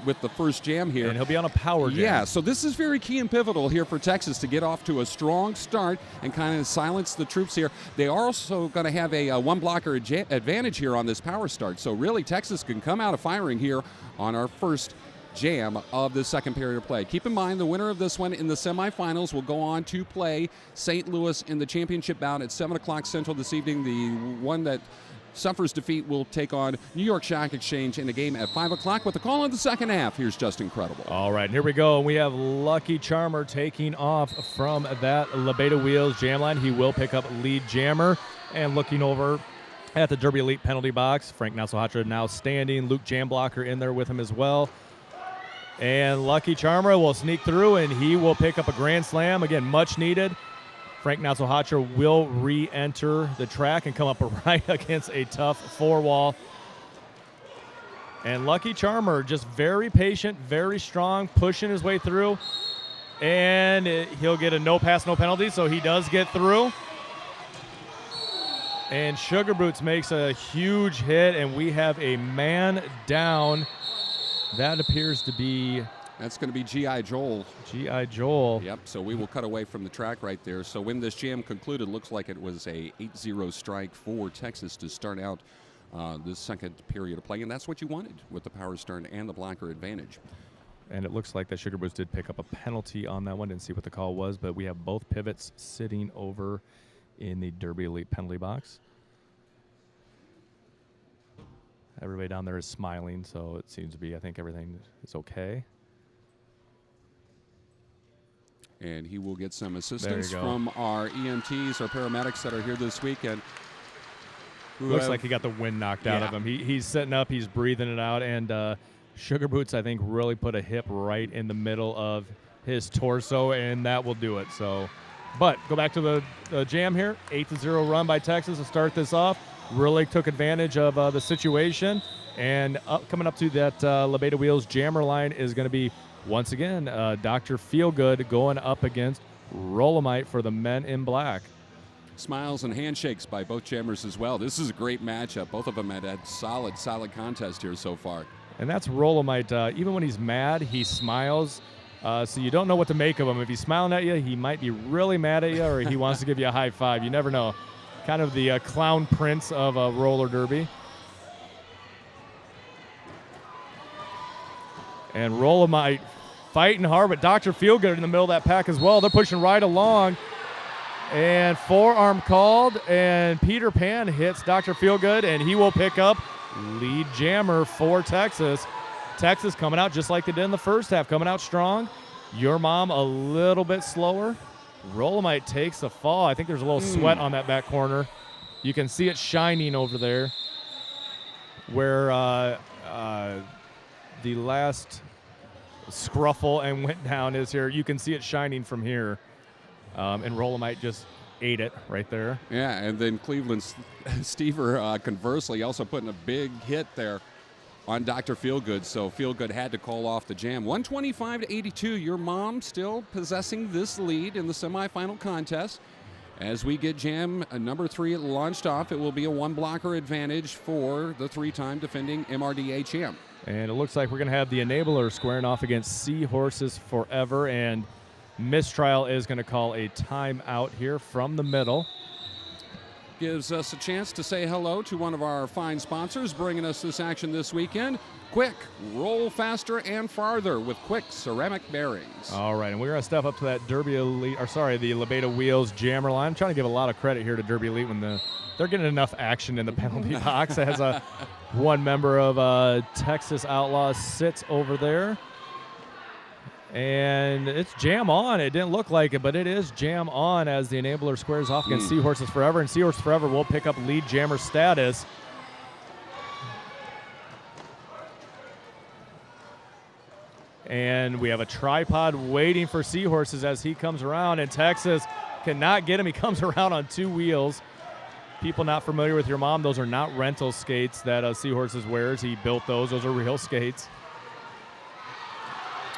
with the first jam here. And he'll be on a power jam. Yeah, so this is very key and pivotal here for Texas to get off to a strong start and kind of silence the troops here. They are also going to have a one-blocker advantage here on this power start. So really, Texas can come out of firing here on our first jam of the second period of play. Keep in mind, the winner of this one in the semifinals will go on to play St. Louis in the championship bout at 7 o'clock Central this evening. The one that suffers defeat will take on New York Stock Exchange in a game at 5 o'clock with the call in the second half. Here's Just Incredible. All right, here we go. We have Lucky Charmer taking off from that Lebeda Wheels jam line. He will pick up lead jammer. And looking over at the Derby Elite penalty box, Frank Nasohatra now standing. Luke Jamblocker in there with him as well. And Lucky Charmer will sneak through, and he will pick up a grand slam. Again, much needed. Frank Nasohatra will re-enter the track and come up right against a tough four-wall. And Lucky Charmer just very patient, very strong, pushing his way through. And he'll get a no pass, no penalty, so he does get through. And Sugar Boots makes a huge hit, and we have a man down. That appears to be... That's going to be G.I. Joel. G.I. Joel. Yep, so we will cut away from the track right there. So when this jam concluded, looks like it was a 8-0 strike for Texas to start out this second period of play, and that's what you wanted with the power start and the blocker advantage. And it looks like that Sugar Boots did pick up a penalty on that one. Didn't see what the call was, but we have both pivots sitting over in the Derby Elite penalty box. Everybody down there is smiling, so it seems to be, I think everything is okay. And he will get some assistance from our EMTs, our paramedics that are here this weekend. Looks like he got the wind knocked out of him. He's sitting up, he's breathing it out, and Sugar Boots, I think, really put a hip right in the middle of his torso, and that will do it. So, but go back to the jam here. 8-0 run by Texas to start this off. Really took advantage of the situation, and coming up to that Lebeda Wheels jammer line is going to be, once again, Dr. Feelgood going up against Rolomite for the men in black. Smiles and handshakes by both jammers as well. This is a great matchup. Both of them had solid contest here so far. And that's Rolomite. Even when he's mad, he smiles. So you don't know what to make of him. If he's smiling at you, he might be really mad at you, or he wants to give you a high five. You never know. Kind of the clown prince of roller derby. And Rolomite fighting hard, but Dr. Feelgood in the middle of that pack as well. They're pushing right along. And forearm called, and Peter Pan hits Dr. Feelgood, and he will pick up lead jammer for Texas. Texas coming out just like they did in the first half, coming out strong. Your mom a little bit slower. Rolomite takes the fall. I think there's a little sweat on that back corner. You can see it shining over there where the last scruffle and went down is here. You can see it shining from here. And Rolomite just ate it right there. Yeah, and then Cleveland Stever, conversely, also putting a big hit there on Dr. Feelgood, so Feelgood had to call off the jam. 125-82, your mom still possessing this lead in the semifinal contest. As we get jam number 3 launched off, it will be a one-blocker advantage for the 3-time defending MRDA champ. And it looks like we're going to have the enabler squaring off against Seahorses Forever, and Mistrial is going to call a timeout here from the middle. gives us a chance to say hello to one of our fine sponsors bringing us this action this weekend. Quick, roll faster and farther with Quick ceramic bearings. All right, and we're going to step up to that Derby Elite, the Lebeda Wheels jammer line. I'm trying to give a lot of credit here to Derby Elite when they're getting enough action in the penalty box as one member of Texas Outlaws sits over there. And it's jam on. It didn't look like it, but it is jam on as the enabler squares off against Seahorses Forever. And Seahorses Forever will pick up lead jammer status. And we have a tripod waiting for Seahorses as he comes around. And Texas cannot get him. He comes around on 2 wheels. People not familiar with your mom, those are not rental skates that Seahorses wears. He built those. Those are real skates.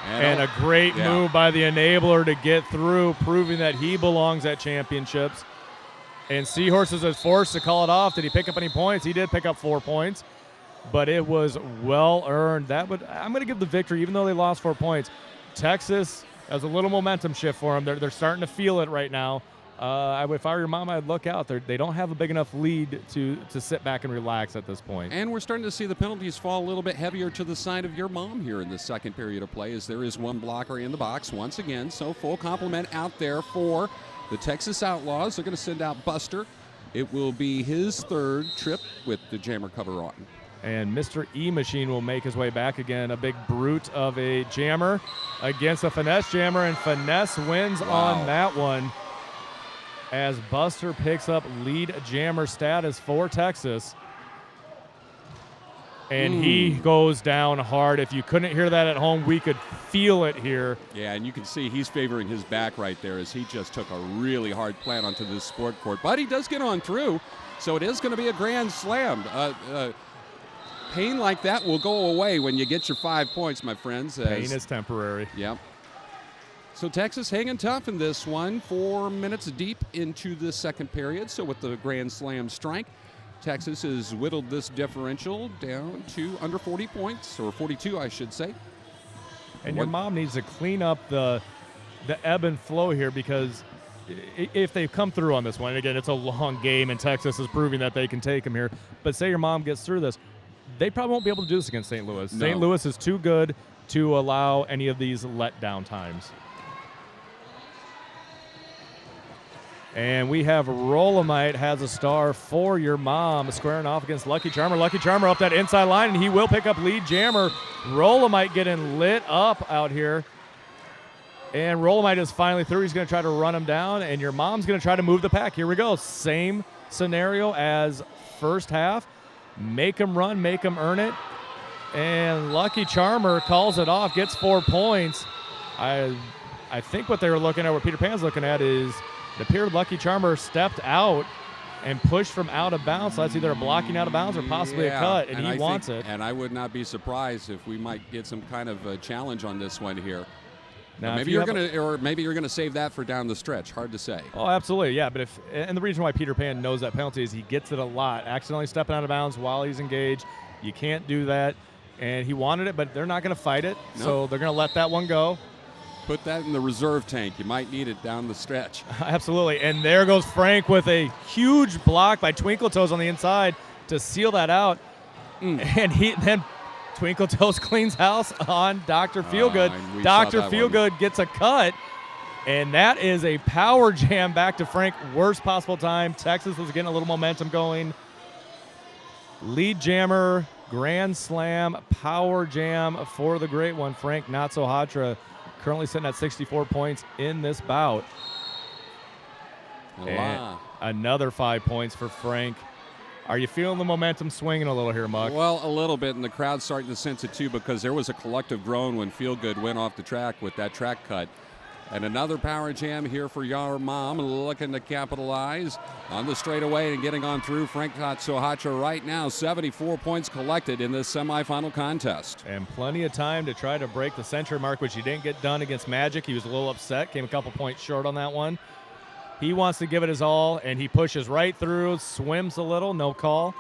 And a great move by the enabler to get through, proving that he belongs at championships. And Seahorses is forced to call it off. Did he pick up any points? He did pick up 4 points, but it was well earned. I'm going to give the victory, even though they lost 4 points. Texas has a little momentum shift for them. They're starting to feel it right now. If I were your mom, I'd look out. They don't have a big enough lead to sit back and relax at this point. And we're starting to see the penalties fall a little bit heavier to the side of your mom here in the second period of play, as there is one blocker in the box once again. So full complement out there for the Texas Outlaws. They're going to send out Buster. It will be his 3rd trip with the jammer cover on. And Mr. E-Machine will make his way back again. A big brute of a jammer against a finesse jammer, and finesse wins on that one, as Buster picks up lead jammer status for Texas. And he goes down hard. If you couldn't hear that at home, we could feel it here. Yeah, and you can see he's favoring his back right there as he just took a really hard plant onto this sport court. But he does get on through, so it is going to be a grand slam. Pain like that will go away when you get your 5 points, my friends. Pain is temporary. Yep. So Texas hanging tough in this one, 4 minutes deep into the second period. So with the grand slam strike, Texas has whittled this differential down to under 40 points, or 42, I should say. And your mom needs to clean up the ebb and flow here, because if they come through on this one, and again, it's a long game, and Texas is proving that they can take them here, but say your mom gets through this, they probably won't be able to do this against St. Louis. No. St. Louis is too good to allow any of these letdown times. And we have Rolomite has a star for your mom, squaring off against Lucky Charmer. Lucky Charmer up that inside line, and he will pick up lead jammer. Rolomite getting lit up out here. And Rolomite is finally through. He's going to try to run him down, and your mom's going to try to move the pack. Here we go. Same scenario as first half. Make him run, make him earn it. And Lucky Charmer calls it off, gets 4 points. I think what they were looking at, what Peter Pan's looking at, is it appeared Lucky Charmer stepped out and pushed from out of bounds. So that's either a blocking out of bounds or possibly a cut, and he wants it. And I would not be surprised if we might get some kind of a challenge on this one here. Now, maybe you're going to save that for down the stretch. Hard to say. Oh, absolutely, yeah. But and the reason why Peter Pan knows that penalty is he gets it a lot. Accidentally stepping out of bounds while he's engaged. You can't do that. And he wanted it, but they're not going to fight it. Nope. So they're going to let that one go. Put that in the reserve tank. You might need it down the stretch. Absolutely. And there goes Frank with a huge block by Twinkle Toes on the inside to seal that out. And then Twinkle Toes cleans house on Dr. Feelgood. Dr. Feelgood gets a cut. And that is a power jam back to Frank. Worst possible time. Texas was getting a little momentum going. Lead jammer, grand slam, power jam for the great one, Frank Natsohatra. Currently sitting at 64 points in this bout. And another 5 points for Frank. Are you feeling the momentum swinging a little here, Muck? Well, a little bit, and the crowd's starting to sense it too, because there was a collective groan when Feelgood went off the track with that track cut. And another power jam here for your mom, looking to capitalize on the straightaway and getting on through. Frank Natsohatra right now, 74 points collected in this semifinal contest. And plenty of time to try to break the century mark, which he didn't get done against Magic. He was a little upset, came a couple points short on that one. He wants to give it his all, and he pushes right through, swims a little, no call.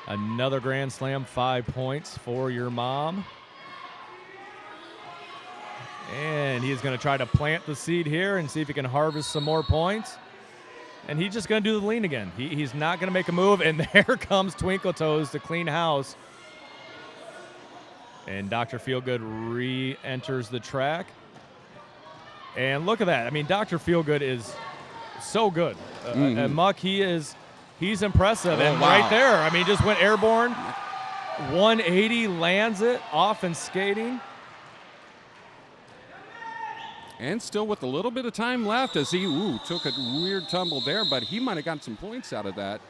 Another grand slam, 5 points for your mom. And he's going to try to plant the seed here and see if he can harvest some more points. And he's just going to do the lean again. He's not going to make a move, and there comes Twinkle Toes to clean house. And Dr. Feelgood re-enters the track. And look at that. I mean, Dr. Feelgood is so good. And Muck, he's impressive. Oh, and wow. right there, I mean, just went airborne. 180, lands it, off and skating. And still with a little bit of time left as he took a weird tumble there, but he might have gotten some points out of that.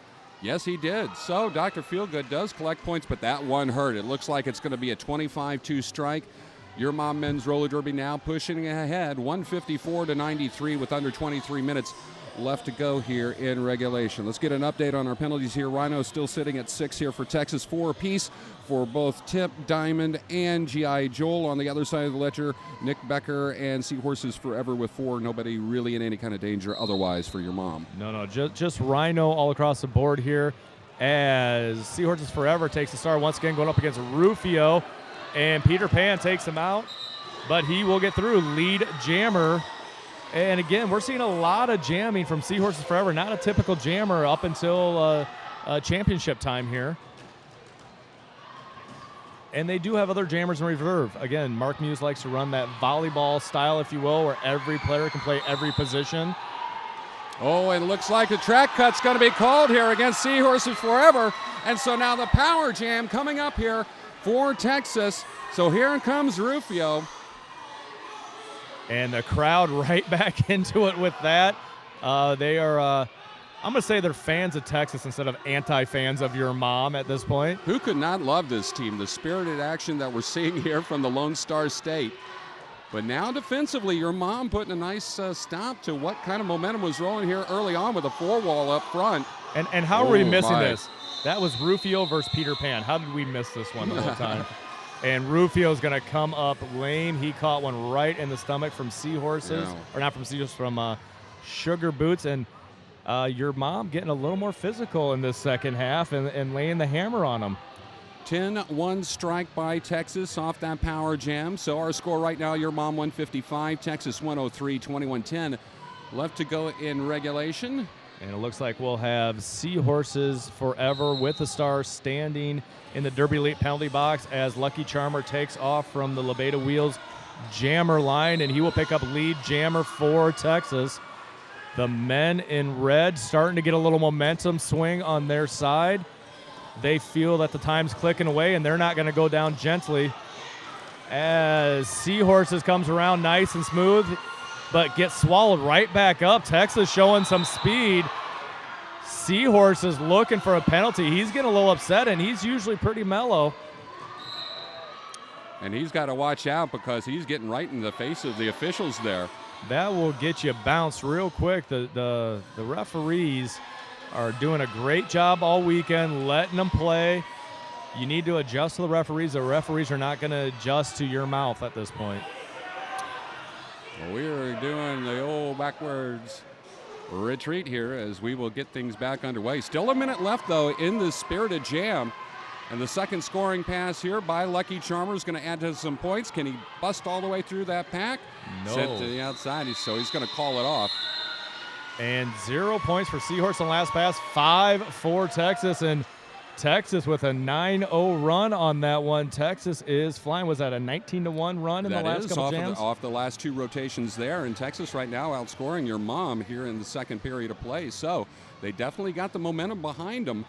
Yes, he did. So Dr. Feelgood does collect points, but that one hurt. It looks like it's going to be a 25-2 strike. Your Mom men's roller derby now pushing ahead, 154-93 with under 23 minutes left to go here in regulation. Let's get an update on our penalties here. Rhino still sitting at 6 here for Texas, 4 apiece for both Tip, Diamond, and G.I. Joel. On the other side of the ledger, Nick Becker and Seahorses Forever with 4. Nobody really in any kind of danger otherwise for your mom. No, just Rhino all across the board here as Seahorses Forever takes the star once again going up against Rufio, and Peter Pan takes him out, but he will get through. Lead jammer. And again, we're seeing a lot of jamming from Seahorses Forever. Not a typical jammer up until championship time here. And they do have other jammers in reserve. Again, Mark Muse likes to run that volleyball style, if you will, where every player can play every position. Oh, and it looks like the track cut's going to be called here against Seahorses Forever. And so now the power jam coming up here for Texas. So here comes Rufio. And the crowd right back into it with that. They are, I'm going to say they're fans of Texas instead of anti-fans of your mom at this point. Who could not love this team? The spirited action that we're seeing here from the Lone Star State. But now defensively, your mom putting a nice stop to what kind of momentum was rolling here early on with a 4-wall up front. And how are we missing this? That was Rufio versus Peter Pan. How did we miss this one the whole time? And Rufio's going to come up lame. He caught one right in the stomach from Seahorses. Yeah. Or not from Seahorses, from Sugar Boots. And your mom getting a little more physical in this second half and laying the hammer on him. 10-1 strike by Texas off that power jam. So our score right now, your mom 155, Texas 103, 21-10. Left to go in regulation. And it looks like we'll have Seahorses Forever with the star standing in the Derby Elite penalty box as Lucky Charmer takes off from the Lebeda Wheels jammer line, and he will pick up lead jammer for Texas. The men in red starting to get a little momentum swing on their side. They feel that the time's clicking away, and they're not going to go down gently as Seahorses comes around nice and smooth, but gets swallowed right back up. Texas showing some speed. Seahorses looking for a penalty. He's getting a little upset, and he's usually pretty mellow. And he's got to watch out because he's getting right in the face of the officials there. That will get you bounced real quick. The referees are doing a great job all weekend, letting them play. You need to adjust to the referees. The referees are not going to adjust to your mouth at this point. Well, we're doing the old backwards retreat here as we will get things back underway. Still a minute left, though, in the spirited jam. And the second scoring pass here by Lucky Charmer is going to add to some points. Can he bust all the way through that pack? No. Sent to the outside, so he's going to call it off. And 0 points for Seahorse on last pass, 5 for Texas. And Texas with a 9-0 run on that one. Texas is flying. Was that a 19-1 run in the last couple jams? Off the last 2 rotations there. And Texas right now outscoring your mom here in the second period of play. So they definitely got the momentum behind them.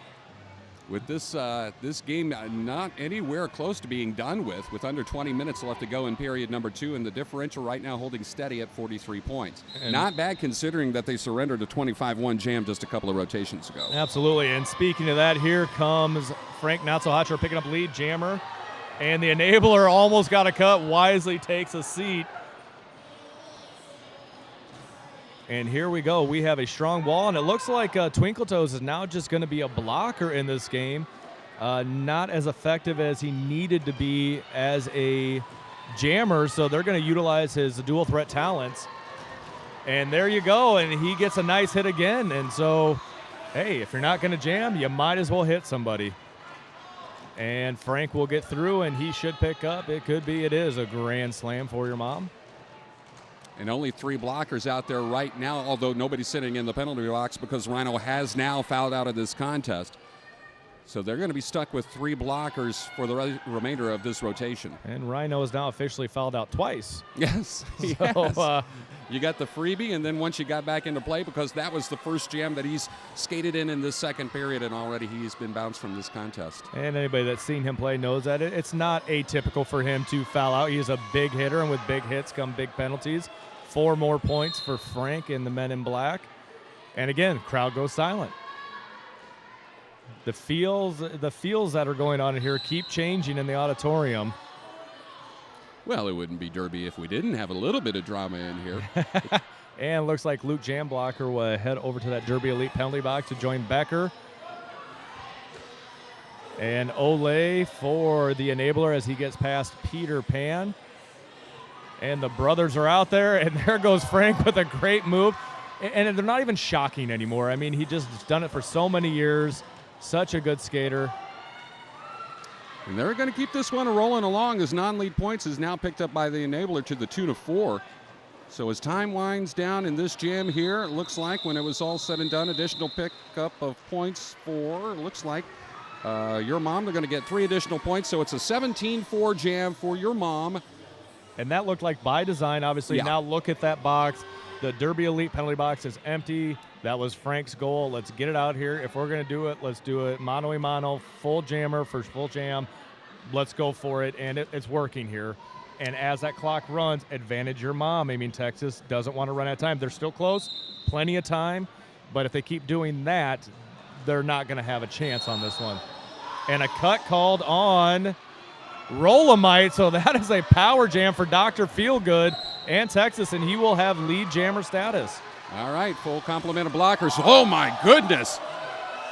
With this game not anywhere close to being done with under 20 minutes left to go in period number 2, and the differential right now holding steady at 43 points. And not bad considering that they surrendered a 25-1 jam just a couple of rotations ago. Absolutely, and speaking of that, here comes Frank Not-So-Hotcher picking up lead jammer, and the enabler almost got a cut. Wisely takes a seat. And here we go. We have a strong wall, and it looks like Twinkle Toes is now just going to be a blocker in this game. Not as effective as he needed to be as a jammer, so they're going to utilize his dual threat talents. And there you go, and he gets a nice hit again. And so, hey, if you're not going to jam, you might as well hit somebody. And Frank will get through, and he should pick up. It is a grand slam for your mom. And only 3 blockers out there right now, although nobody's sitting in the penalty box because Rhino has now fouled out of this contest. So they're going to be stuck with 3 blockers for the remainder of this rotation. And Rhino is now officially fouled out twice. Yes. So, you got the freebie, and then once you got back into play, because that was the first jam that he's skated in this second period, and already he's been bounced from this contest. And anybody that's seen him play knows that it's not atypical for him to foul out. He's a big hitter, and with big hits come big penalties. 4 more points for Frank and the men in black. And again, crowd goes silent. The feels that are going on in here keep changing in the auditorium. Well, it wouldn't be Derby if we didn't have a little bit of drama in here. And looks like Luke Jamblocker will head over to that Derby Elite penalty box to join Becker. And Ole for the enabler as he gets past Peter Pan. And the brothers are out there, and there goes Frank with a great move. And they're not even shocking anymore. I mean, he just done it for so many years. Such a good skater. And they're going to keep this one rolling along as non-lead points is now picked up by the enabler to the tune of 4. So as time winds down in this jam here, it looks like when it was all said and done, additional pickup of points for, looks like your mom, they're going to get 3 additional points. So it's a 17-4 jam for your mom. And that looked like by design, obviously. Yeah. Now look at that box. The Derby Elite penalty box is empty. That was Frank's goal. Let's get it out here. If we're going to do it, let's do it mano-a-mano, full jammer for full jam. Let's go for it, and it's working here. And as that clock runs, advantage your mom. I mean, Texas doesn't want to run out of time. They're still close, plenty of time, but if they keep doing that, they're not going to have a chance on this one. And a cut called on Rolomite, so that is a power jam for Dr. Feelgood and Texas, and he will have lead jammer status. All right, full complement of blockers. Oh, my goodness.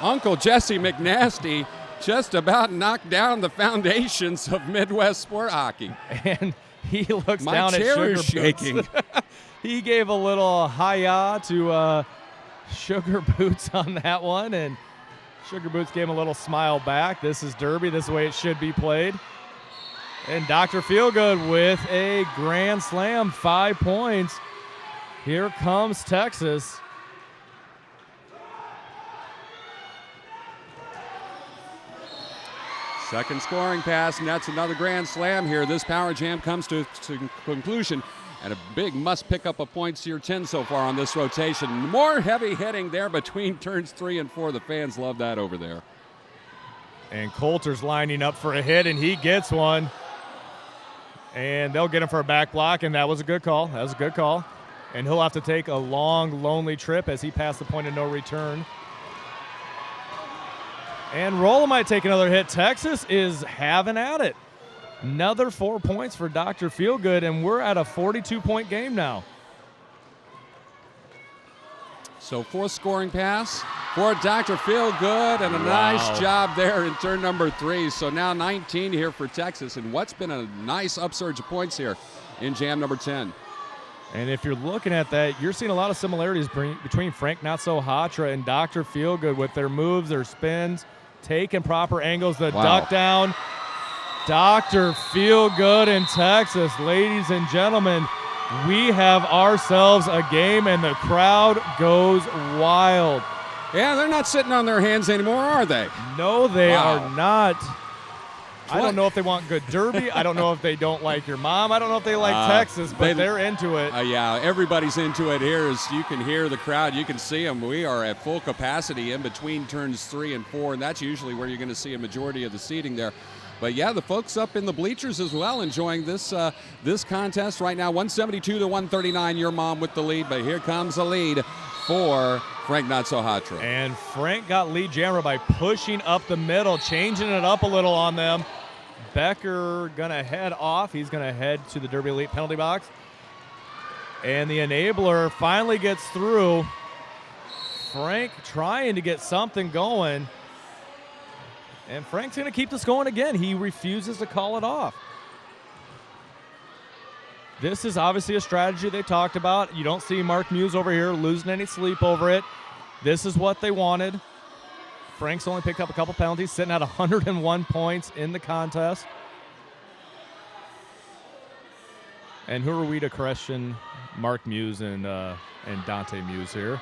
Uncle Jesse McNasty just about knocked down the foundations of Midwest sport hockey. And he looks down at Sugar Boots. Shaking. He gave a little hi-ya to Sugar Boots on that one, and Sugar Boots gave him a little smile back. This is Derby. This is the way it should be played. And Dr. Feelgood with a grand slam, 5 points. Here comes Texas. Second scoring pass, and that's another grand slam here. This power jam comes to conclusion, and a big must pick up of points here, 10 so far on this rotation. More heavy hitting there between turns 3 and 4. The fans love that over there. And Coulter's lining up for a hit, and he gets one. And they'll get him for a back block, and that was a good call. That was a good call. And he'll have to take a long, lonely trip as he passed the point of no return. And Rolla might take another hit. Texas is having at it. Another 4 points for Dr. Feelgood, and we're at a 42-point game now. So 4th scoring pass for Dr. Feelgood, and a nice job there in turn number 3. So now 19 here for Texas, and what's been a nice upsurge of points here in jam number 10. And if you're looking at that, you're seeing a lot of similarities between Frank Not-So-Hatra and Dr. Feelgood with their moves, their spins, taking proper angles, the duck down. Dr. Feelgood in Texas. Ladies and gentlemen, we have ourselves a game, and the crowd goes wild. Yeah, they're not sitting on their hands anymore, are they? No, they are not. I don't know if they want good Derby. I don't know if they don't like your mom. I don't know if they like Texas, but they're into it. Yeah, everybody's into it here. As you can hear the crowd, you can see them. We are at full capacity in between turns 3 and 4, and that's usually where you're going to see a majority of the seating there. But yeah, the folks up in the bleachers as well enjoying this this contest right now. 172 to 139. Your mom with the lead, but here comes a lead for Frank Not-So-Hatra. And Frank got lead jammer by pushing up the middle, changing it up a little on them. Becker gonna head off. He's gonna head to the Derby Elite penalty box. And the enabler finally gets through. Frank trying to get something going. And Frank's gonna keep this going again. He refuses to call it off. This is obviously a strategy they talked about. You don't see Mark Muse over here losing any sleep over it. This is what they wanted. Frank's only picked up a couple penalties, sitting at 101 points in the contest. And who are we to question Mark Muse and Dante Muse here?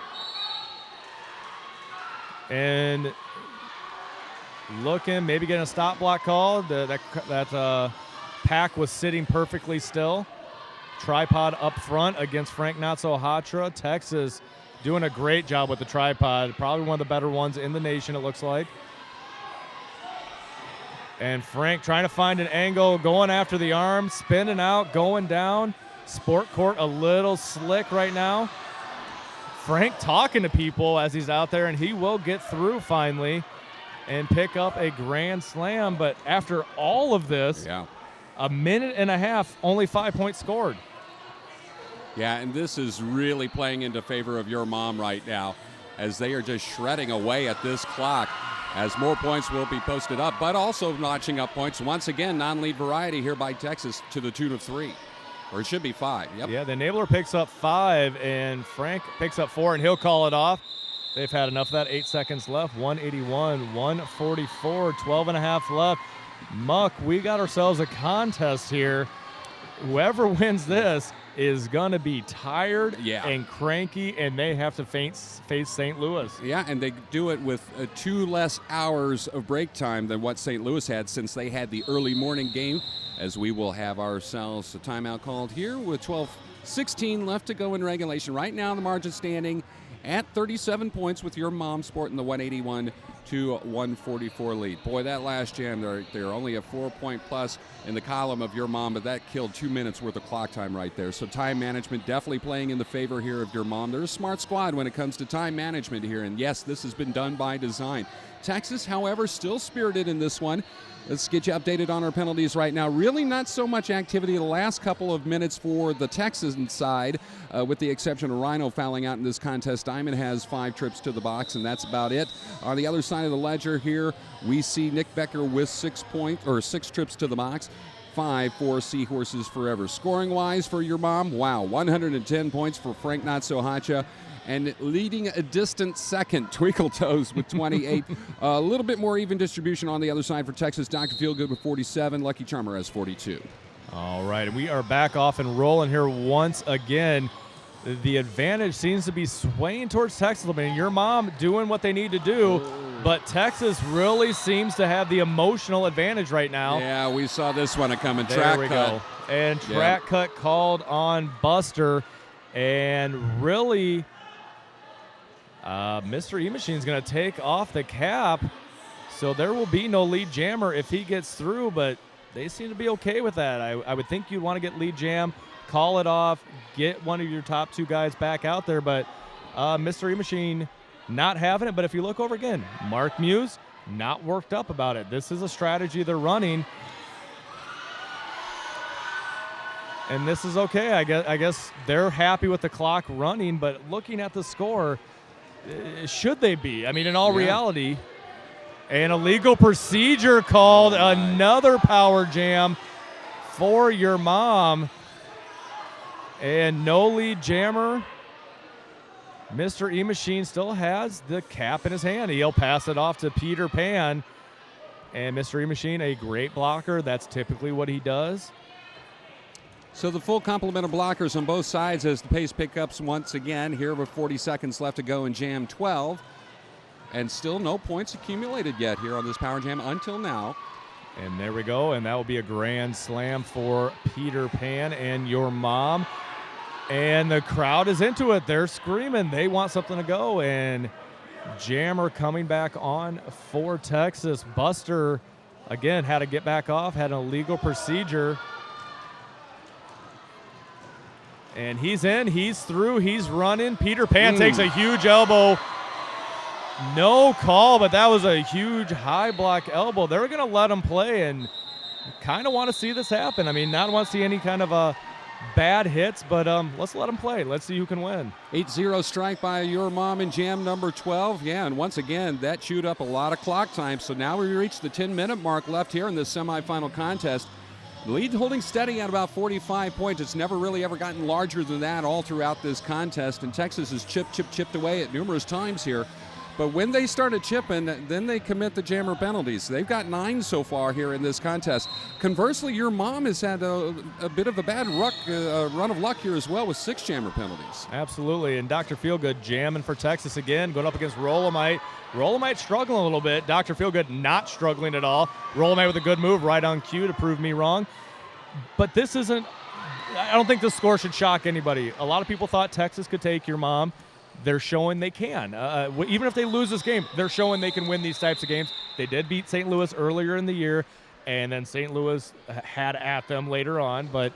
And looking, maybe getting a stop block call. That pack was sitting perfectly still. Tripod up front against Frank Not-So-Hatra. Texas doing a great job with the tripod. Probably one of the better ones in the nation, it looks like. And Frank trying to find an angle, going after the arm, spinning out, going down. Sport court a little slick right now. Frank talking to people as he's out there, and he will get through finally and pick up a grand slam. But after all of this, a minute and a half, only 5 points scored. Yeah, and this is really playing into favor of your mom right now as they are just shredding away at this clock as more points will be posted up, but also notching up points. Once again, non-lead variety here by Texas to the tune of 3. Or it should be 5. Yep. Yeah, the enabler picks up 5, and Frank picks up 4, and he'll call it off. They've had enough of that. 8 seconds left. 181, 144, 12 and a half left. Muck, we got ourselves a contest here. Whoever wins this is going to be tired and cranky, and they have to face St. Louis. Yeah, and they do it with 2 less hours of break time than what St. Louis had, since they had the early morning game, as we will have ourselves a timeout called here with 12:16 left to go in regulation. Right now the margin standing at 37 points with your mom sporting the 181 to 144 lead. Boy, that last jam, they're only a 4-point plus in the column of your mom, but that killed 2 minutes worth of clock time right there. So time management definitely playing in the favor here of your mom. They're a smart squad when it comes to time management here, and yes, this has been done by design. Texas, however, still spirited in this one. Let's get you updated on our penalties right now. Really not so much activity the last couple of minutes for the Texan side, with the exception of Rhino fouling out in this contest. Diamond has 5 trips to the box, and that's about it. On the other side of the ledger here, we see Nick Becker with 6 trips to the box. 5 for Seahorses Forever. Scoring-wise for your mom, wow, 110 points for Frank Not-So-Hatra. And leading a distant second, Twinkle Toes with 28. A little bit more even distribution on the other side for Texas. Dr. Feelgood with 47. Lucky Charmer has 42. All right, we are back off and rolling here once again. The advantage seems to be swaying towards Texas. I mean, your mom doing what they need to do, but Texas really seems to have the emotional advantage right now. Yeah, we saw this one coming. There we go. And track cut called on Buster. And really, Mr. E-Machine's going to take off the cap. So there will be no lead jammer if he gets through, but they seem to be okay with that. I would think you'd want to get lead jam, call it off, get one of your top 2 guys back out there, but Mr. E-Machine not having it. But if you look over again, Mark Muse not worked up about it. This is a strategy they're running, and this is okay. I guess they're happy with the clock running, but looking at the score, should they be? I mean, in all reality, an illegal procedure called, another power jam for your mom, and no lead jammer. Mr. E-Machine still has the cap in his hand. He'll pass it off to Peter Pan, and Mr. E-Machine, a great blocker. That's typically what he does. So the full complement of blockers on both sides as the pace pickups once again here with 40 seconds left to go in Jam 12. And still no points accumulated yet here on this power jam until now. And there we go, and that will be a grand slam for Peter Pan and your mom. And the crowd is into it. They're screaming. They want something to go. And jammer coming back on for Texas. Buster, again, had to get back off, had an illegal procedure. And he's in, he's through, he's running. Peter Pan takes a huge elbow. No call, but that was a huge high block elbow. They're going to let him play, and kind of want to see this happen. I mean, not want to see any kind of bad hits, but let's let him play. Let's see who can win. 8-0 strike by your mom in jam number 12. Yeah, and once again, that chewed up a lot of clock time. So now we reach the 10-minute mark left here in this semifinal contest. The lead holding steady at about 45 points. It's never really ever gotten larger than that all throughout this contest, and Texas has chipped away at numerous times here. But when they started chipping, then they commit the jammer penalties. They've got 9 so far here in this contest. Conversely, your mom has had a bit of a bad run of luck here as well with 6 jammer penalties. Absolutely, and Dr. Feelgood jamming for Texas again, going up against Rolomite. Rolomite struggling a little bit. Dr. Feelgood not struggling at all. Rolomite with a good move right on cue to prove me wrong. But this isn't, I don't think this score should shock anybody. A lot of people thought Texas could take your mom. They're showing they can. Even if they lose this game, they're showing they can win these types of games. They did beat St. Louis earlier in the year, and then St. Louis had at them later on. But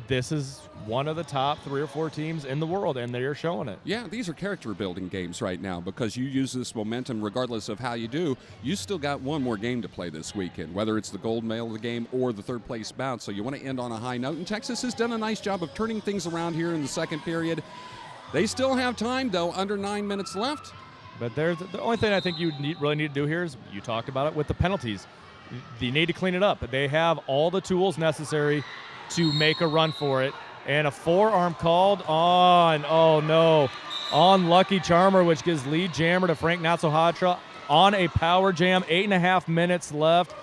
this is one of the top 3 or 4 teams in the world, and they are showing it. Yeah, these are character-building games right now because you use this momentum regardless of how you do. You still got one more game to play this weekend, whether it's the gold medal of the game or the third-place bout. So you want to end on a high note, and Texas has done a nice job of turning things around here in the second period. They still have time, though, under 9 minutes left. But there's the only thing I think you really need to do here is, you talked about it with the penalties. You need to clean it up. They have all the tools necessary to make a run for it. And a forearm called on, oh no, on Lucky Charmer, which gives lead jammer to Frank Not-So-Hatra on a power jam. 8.5 minutes left.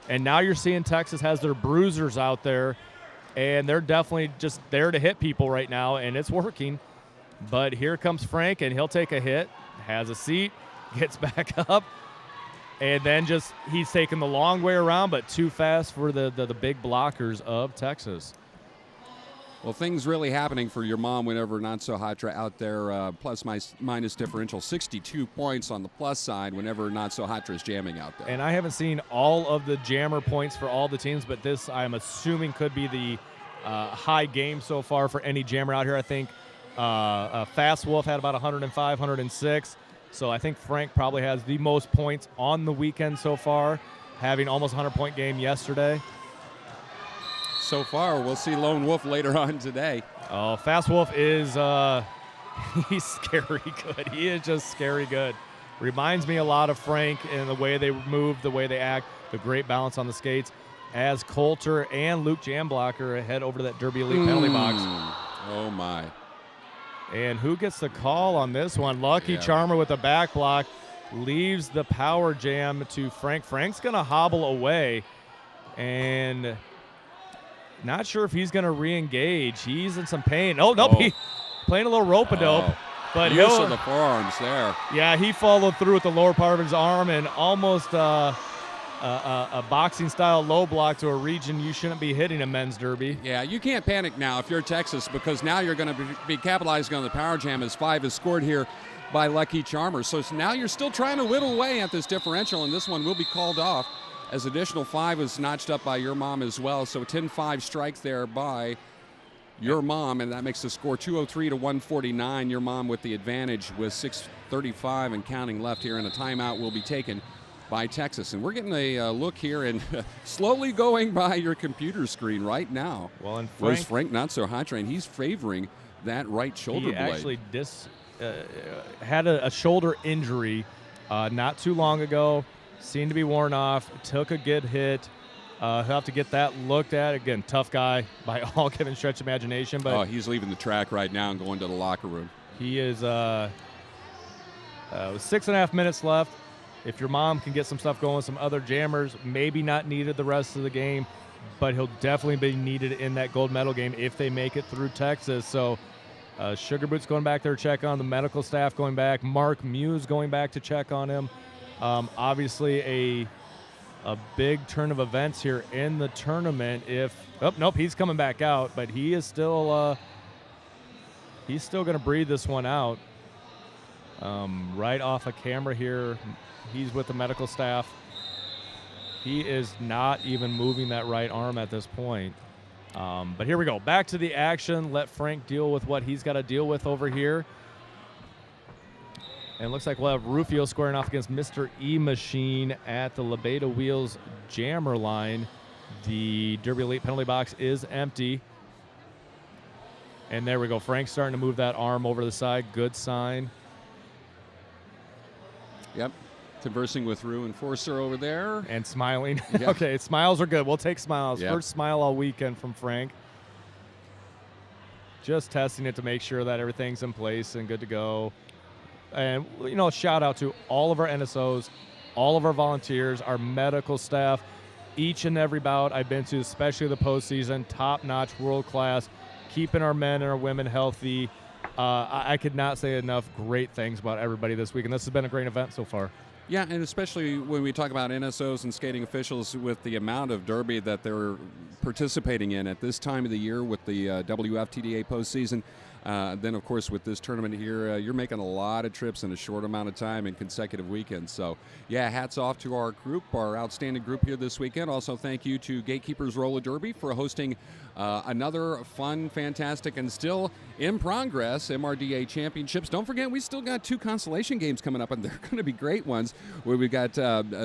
And now you're seeing Texas has their bruisers out there. And they're definitely just there to hit people right now, and it's working. But here comes Frank, and he'll take a hit, has a seat, gets back up, and then he's taking the long way around, but too fast for the big blockers of Texas. Well, things really happening for your mom whenever Not-So-Hatra out there, plus minus differential, 62 points on the plus side whenever Not-So-Hatra is jamming out there. And I haven't seen all of the jammer points for all the teams, but this I'm assuming could be the high game so far for any jammer out here. I think Fast Wolf had about 105, 106. So I think Frank probably has the most points on the weekend so far, having almost 100-point game yesterday. So far, we'll see Lone Wolf later on today. Oh, Fast Wolf is he's scary good. He is just scary good. Reminds me a lot of Frank in the way they move, the way they act, the great balance on the skates. As Coulter and Luke Jamblocker head over to that Derby Elite penalty box. Oh, my. And who gets the call on this one? Lucky Charmer with the back block leaves the power jam to Frank. Frank's going to hobble away, and not sure if he's going to re-engage. He's in some pain. Oh, nope, he's playing a little rope-a-dope. But use of the forearms there. Yeah, he followed through with the lower part of his arm and almost a boxing-style low block to a region you shouldn't be hitting in men's derby. Yeah, you can't panic now if you're Texas, because now you're going to be capitalizing on the power jam as 5 is scored here by Lucky Charmer. So now you're still trying to whittle away at this differential, and this one will be called off as additional 5 was notched up by your mom as well. So 10-5 strike there by your mom, and that makes the score 203 to 149. Your mom with the advantage with 6:35 and counting left here, and a timeout will be taken by Texas. And we're getting a look here and slowly going by your computer screen right now. Well, and Frank Not-So-Hatra, and he's favoring that right shoulder blade. He actually had a shoulder injury not too long ago. Seemed to be worn off. Took a good hit. He'll have to get that looked at. Again, tough guy by all given stretch of imagination. But he's leaving the track right now and going to the locker room. He is with 6.5 minutes left. If your mom can get some stuff going, some other jammers, maybe not needed the rest of the game, but he'll definitely be needed in that gold medal game if they make it through Texas. So Sugar Boots going back there to check on the medical staff going back. Mark Muse going back to check on him. Obviously a big turn of events here in the tournament. Nope, he's coming back out, but he is still going to breathe this one out. Right off of camera here, he's with the medical staff. He is not even moving that right arm at this point. But here we go. Back to the action. Let Frank deal with what he's got to deal with over here. And it looks like we'll have Rufio squaring off against Mr. E Machine at the Lebeda Wheels jammer line. The Derby Elite penalty box is empty. And there we go. Frank's starting to move that arm over to the side. Good sign. Yep. Conversing with Rue and Forcer over there. And smiling. Yep. Okay, smiles are good. We'll take smiles. Yep. First smile all weekend from Frank. Just testing it to make sure that everything's in place and good to go. And, shout out to all of our NSOs, all of our volunteers, our medical staff. Each and every bout I've been to, especially the postseason, top-notch, world-class, keeping our men and our women healthy. I could not say enough great things about everybody this week, and this has been a great event so far. Yeah, and especially when we talk about NSOs and skating officials with the amount of derby that they're participating in at this time of the year with the WFTDA postseason. Then, of course, with this tournament here, you're making a lot of trips in a short amount of time in consecutive weekends. So, yeah, hats off to our group, our outstanding group here this weekend. Also, thank you to Gatekeepers Roller Derby for hosting another fun, fantastic, and still in progress MRDA championships. Don't forget, we still got 2 consolation games coming up, and they're going to be great ones. Where we've got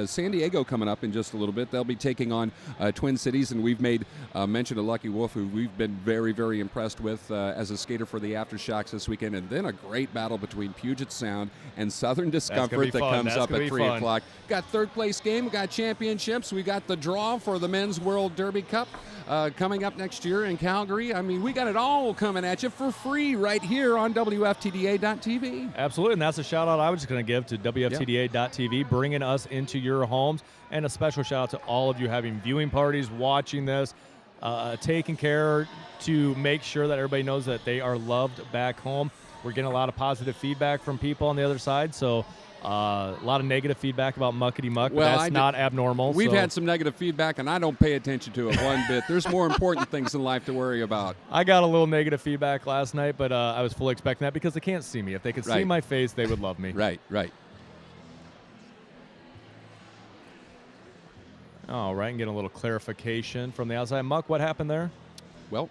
San Diego coming up in just a little bit. They'll be taking on Twin Cities, and we've made mention of Lucky Wolf, who we've been very, very impressed with as a skater for the Aftershocks this weekend. And then a great battle between Puget Sound and Southern Discomfort that comes up at 3 o'clock. Got third place game, we got championships, we got the draw for the Men's World Derby Cup coming up next year in Calgary. I mean, we got it all coming at you for free right here on WFTDA.tv. Absolutely, and that's a shout-out I was just going to give to WFTDA.tv, bringing us into your homes, and a special shout-out to all of you having viewing parties, watching this, taking care to make sure that everybody knows that they are loved back home. We're getting a lot of positive feedback from people on the other side, so a lot of negative feedback about muckety muck, but that's not abnormal. We've had some negative feedback, and I don't pay attention to it one bit. There's more important things in life to worry about. I got a little negative feedback last night, but I was fully expecting that because they can't see me. If they could see my face, they would love me. Right. All right, and getting a little clarification from the outside. Muck, what happened there? Well,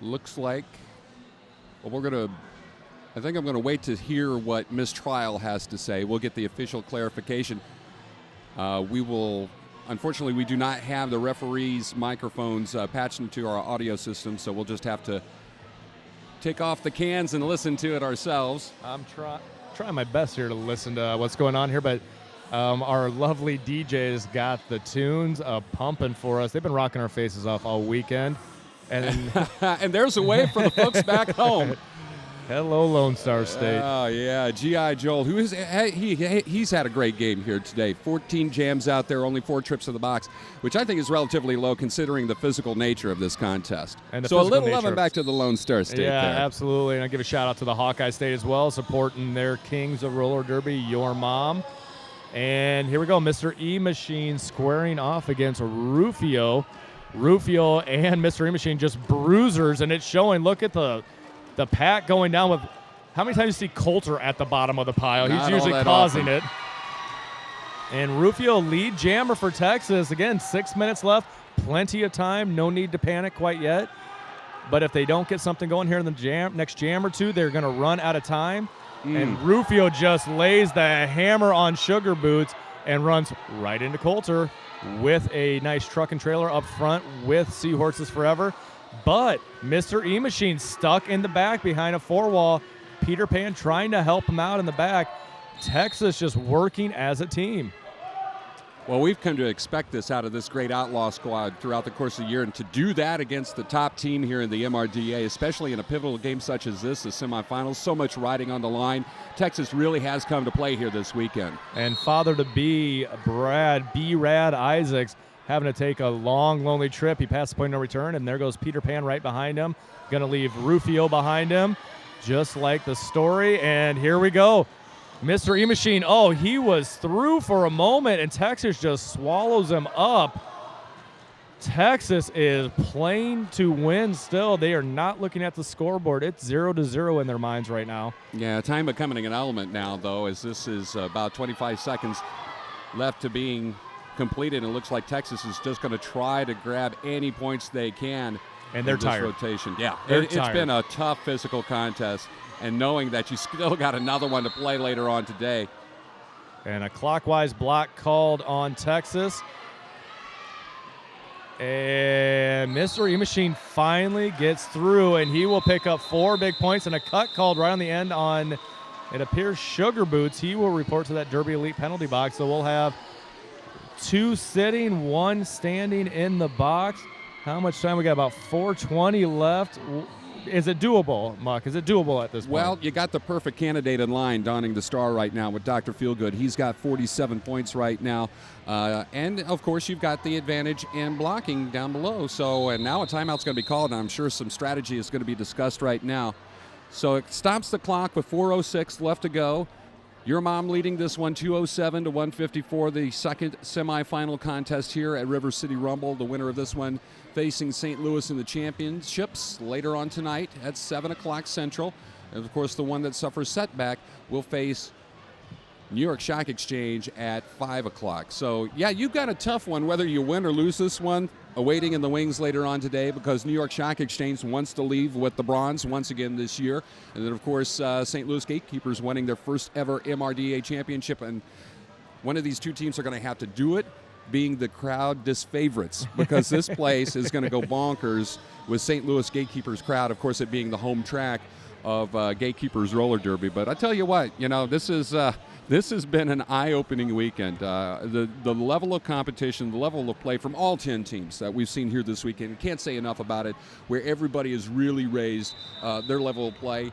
looks like I think I'm going to wait to hear what Miss Trial has to say. We'll get the official clarification. Unfortunately, we do not have the referees' microphones patched into our audio system, so we'll just have to take off the cans and listen to it ourselves. I'm trying my best here to listen to what's going on here, but our lovely DJs got the tunes pumping for us. They've been rocking our faces off all weekend. And and there's a wave for the folks back home. Hello, Lone Star State. Oh, yeah, G.I. Joel, he's had a great game here today. 14 jams out there, only 4 trips to the box, which I think is relatively low considering the physical nature of this contest. And so a little loving back to the Lone Star State there. Absolutely. And I'll give a shout-out to the Hawkeye State as well, supporting their Kings of Roller Derby, Your Mom. And here we go, Mr. E-Machine squaring off against Rufio. Rufio and Mr. E-Machine just bruisers, and it's showing. Look at the pack going down with how many times you see Coulter at the bottom of the pile? He's usually causing it. And Rufio, lead jammer for Texas. Again, 6 minutes left. Plenty of time. No need to panic quite yet. But if they don't get something going here in the next jam or two, they're going to run out of time. And Rufio just lays the hammer on Sugar Boots and runs right into Coulter with a nice truck and trailer up front with Seahorses Forever. But Mr. E-Machine stuck in the back behind a 4-wall. Peter Pan trying to help him out in the back. Texas just working as a team. Well, we've come to expect this out of this great Outlaw squad throughout the course of the year, and to do that against the top team here in the MRDA, especially in a pivotal game such as this, the semifinals, so much riding on the line. Texas really has come to play here this weekend. And father-to-be, B-Rad Isaacs, having to take a long, lonely trip. He passed the point of no return, and there goes Peter Pan right behind him. Going to leave Rufio behind him, just like the story. And here we go. Mr. E-Machine, he was through for a moment, and Texas just swallows him up. Texas is playing to win still. They are not looking at the scoreboard. It's 0-0 in their minds right now. Yeah, time becoming an element now, though, as this is about 25 seconds left to being completed. It looks like Texas is just going to try to grab any points they can. And they're tired. Rotation. Yeah, it's been a tough physical contest. And knowing that you still got another one to play later on today. And a clockwise block called on Texas. And Mr. E-Machine finally gets through, and he will pick up 4 big points and a cut called right on the end on, it appears, Sugar Boots. He will report to that Derby Elite penalty box. So we'll have 2 sitting, 1 standing in the box. How much time? We got about 4:20 left. is it doable, Muck? Is it doable at this point? Well, you got the perfect candidate in line donning the star right now with Dr. Feelgood. He's got 47 points right now. And, of course, you've got the advantage in blocking down below. So, and now a timeout's going to be called, and I'm sure some strategy is going to be discussed right now. So it stops the clock with 4:06 left to go. Your Mom leading this one 207 to 154, the second semifinal contest here at River City Rumble. The winner of this one facing St. Louis in the championships later on tonight at 7 o'clock Central. And, of course, the one that suffers setback will face New York Stock Exchange at 5 o'clock. So, yeah, you've got a tough one whether you win or lose this one. Awaiting in the wings later on today because New York Stock Exchange wants to leave with the bronze once again this year. And then, of course, St. Louis Gatekeepers winning their first ever MRDA championship. And one of these two teams are going to have to do it, being the crowd disfavorites, because this place is going to go bonkers with St. Louis Gatekeepers crowd, of course, it being the home track of Gatekeepers Roller Derby. But I tell you what, this has been an eye-opening weekend. The level of competition, the level of play from all 10 teams that we've seen here this weekend, can't say enough about it, where everybody has really raised their level of play.